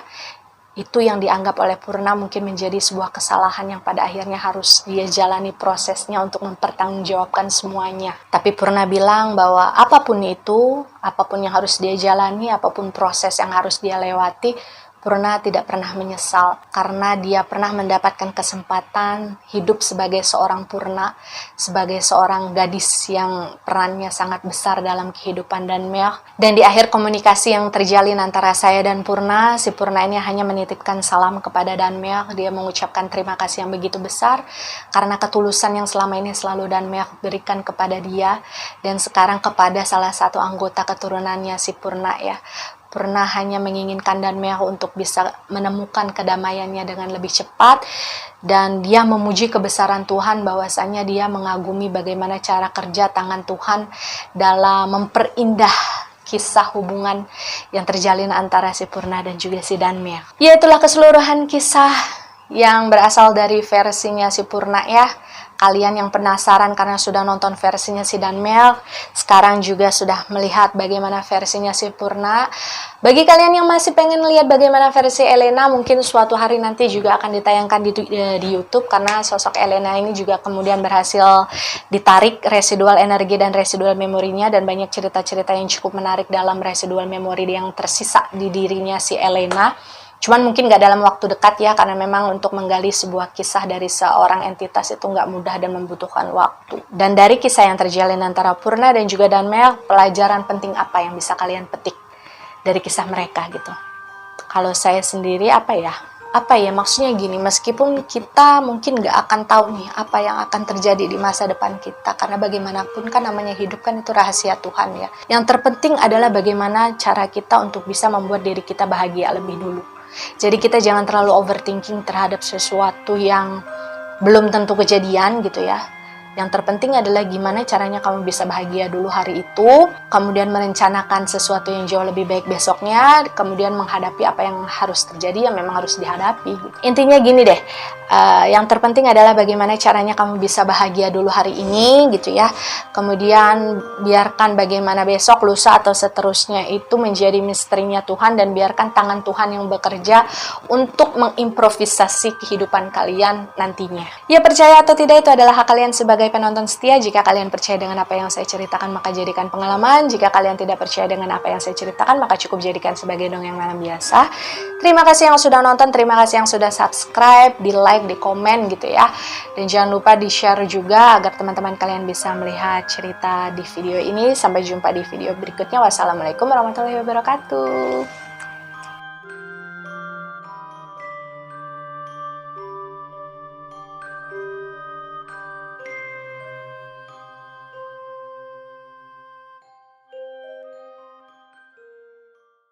Itu yang dianggap oleh Purna mungkin menjadi sebuah kesalahan yang pada akhirnya harus dia jalani prosesnya untuk mempertanggungjawabkan semuanya. Tapi Purna bilang bahwa apapun itu, apapun yang harus dia jalani, apapun proses yang harus dia lewati, Purna tidak pernah menyesal karena dia pernah mendapatkan kesempatan hidup sebagai seorang Purna, sebagai seorang gadis yang perannya sangat besar dalam kehidupan Danmyaka. Dan di akhir komunikasi yang terjalin antara saya dan Purna, si Purna ini hanya menitipkan salam kepada Danmyaka. Dia mengucapkan terima kasih yang begitu besar karena ketulusan yang selama ini selalu Danmyaka berikan kepada dia, dan sekarang kepada salah satu anggota keturunannya si Purna ya. Purna hanya menginginkan Danmyaka untuk bisa menemukan kedamaiannya dengan lebih cepat, dan dia memuji kebesaran Tuhan bahwasanya dia mengagumi bagaimana cara kerja tangan Tuhan dalam memperindah kisah hubungan yang terjalin antara si Purna dan juga si Danmyaka. Ya, itulah keseluruhan kisah yang berasal dari versinya si Purna ya. Kalian yang penasaran karena sudah nonton versinya si Danmel, sekarang juga sudah melihat bagaimana versinya si Purna. Bagi kalian yang masih pengen lihat bagaimana versi Elena, mungkin suatu hari nanti juga akan ditayangkan di YouTube, karena sosok Elena ini juga kemudian berhasil ditarik residual energi dan residual memorinya, dan banyak cerita-cerita yang cukup menarik dalam residual memori yang tersisa di dirinya si Elena. Cuman mungkin nggak dalam waktu dekat ya, karena memang untuk menggali sebuah kisah dari seorang entitas itu nggak mudah dan membutuhkan waktu. Dan dari kisah yang terjalin antara Purna dan juga Danmel, pelajaran penting apa yang bisa kalian petik dari kisah mereka gitu? Kalau saya sendiri apa ya maksudnya gini, meskipun kita mungkin nggak akan tahu nih apa yang akan terjadi di masa depan kita, karena bagaimanapun kan namanya hidup kan itu rahasia Tuhan ya. Yang terpenting adalah bagaimana cara kita untuk bisa membuat diri kita bahagia lebih dulu. Jadi kita jangan terlalu overthinking terhadap sesuatu yang belum tentu kejadian gitu ya. Yang terpenting adalah gimana caranya kamu bisa bahagia dulu hari itu, kemudian merencanakan sesuatu yang jauh lebih baik besoknya, kemudian menghadapi apa yang harus terjadi yang memang harus dihadapi. Intinya gini deh, yang terpenting adalah bagaimana caranya kamu bisa bahagia dulu hari ini gitu ya. Kemudian biarkan bagaimana besok, lusa atau seterusnya itu menjadi misterinya Tuhan, dan biarkan tangan Tuhan yang bekerja untuk mengimprovisasi kehidupan kalian nantinya. Ya, percaya atau tidak itu adalah hak kalian sebagai penonton setia. Jika kalian percaya dengan apa yang saya ceritakan, maka jadikan pengalaman. Jika kalian tidak percaya dengan apa yang saya ceritakan, maka cukup jadikan sebagai dongeng malam biasa. Terima kasih yang sudah nonton, terima kasih yang sudah subscribe, di like, di komen gitu ya. Dan jangan lupa di share juga agar teman-teman kalian bisa melihat cerita di video ini. Sampai jumpa di video berikutnya. Wassalamualaikum warahmatullahi wabarakatuh.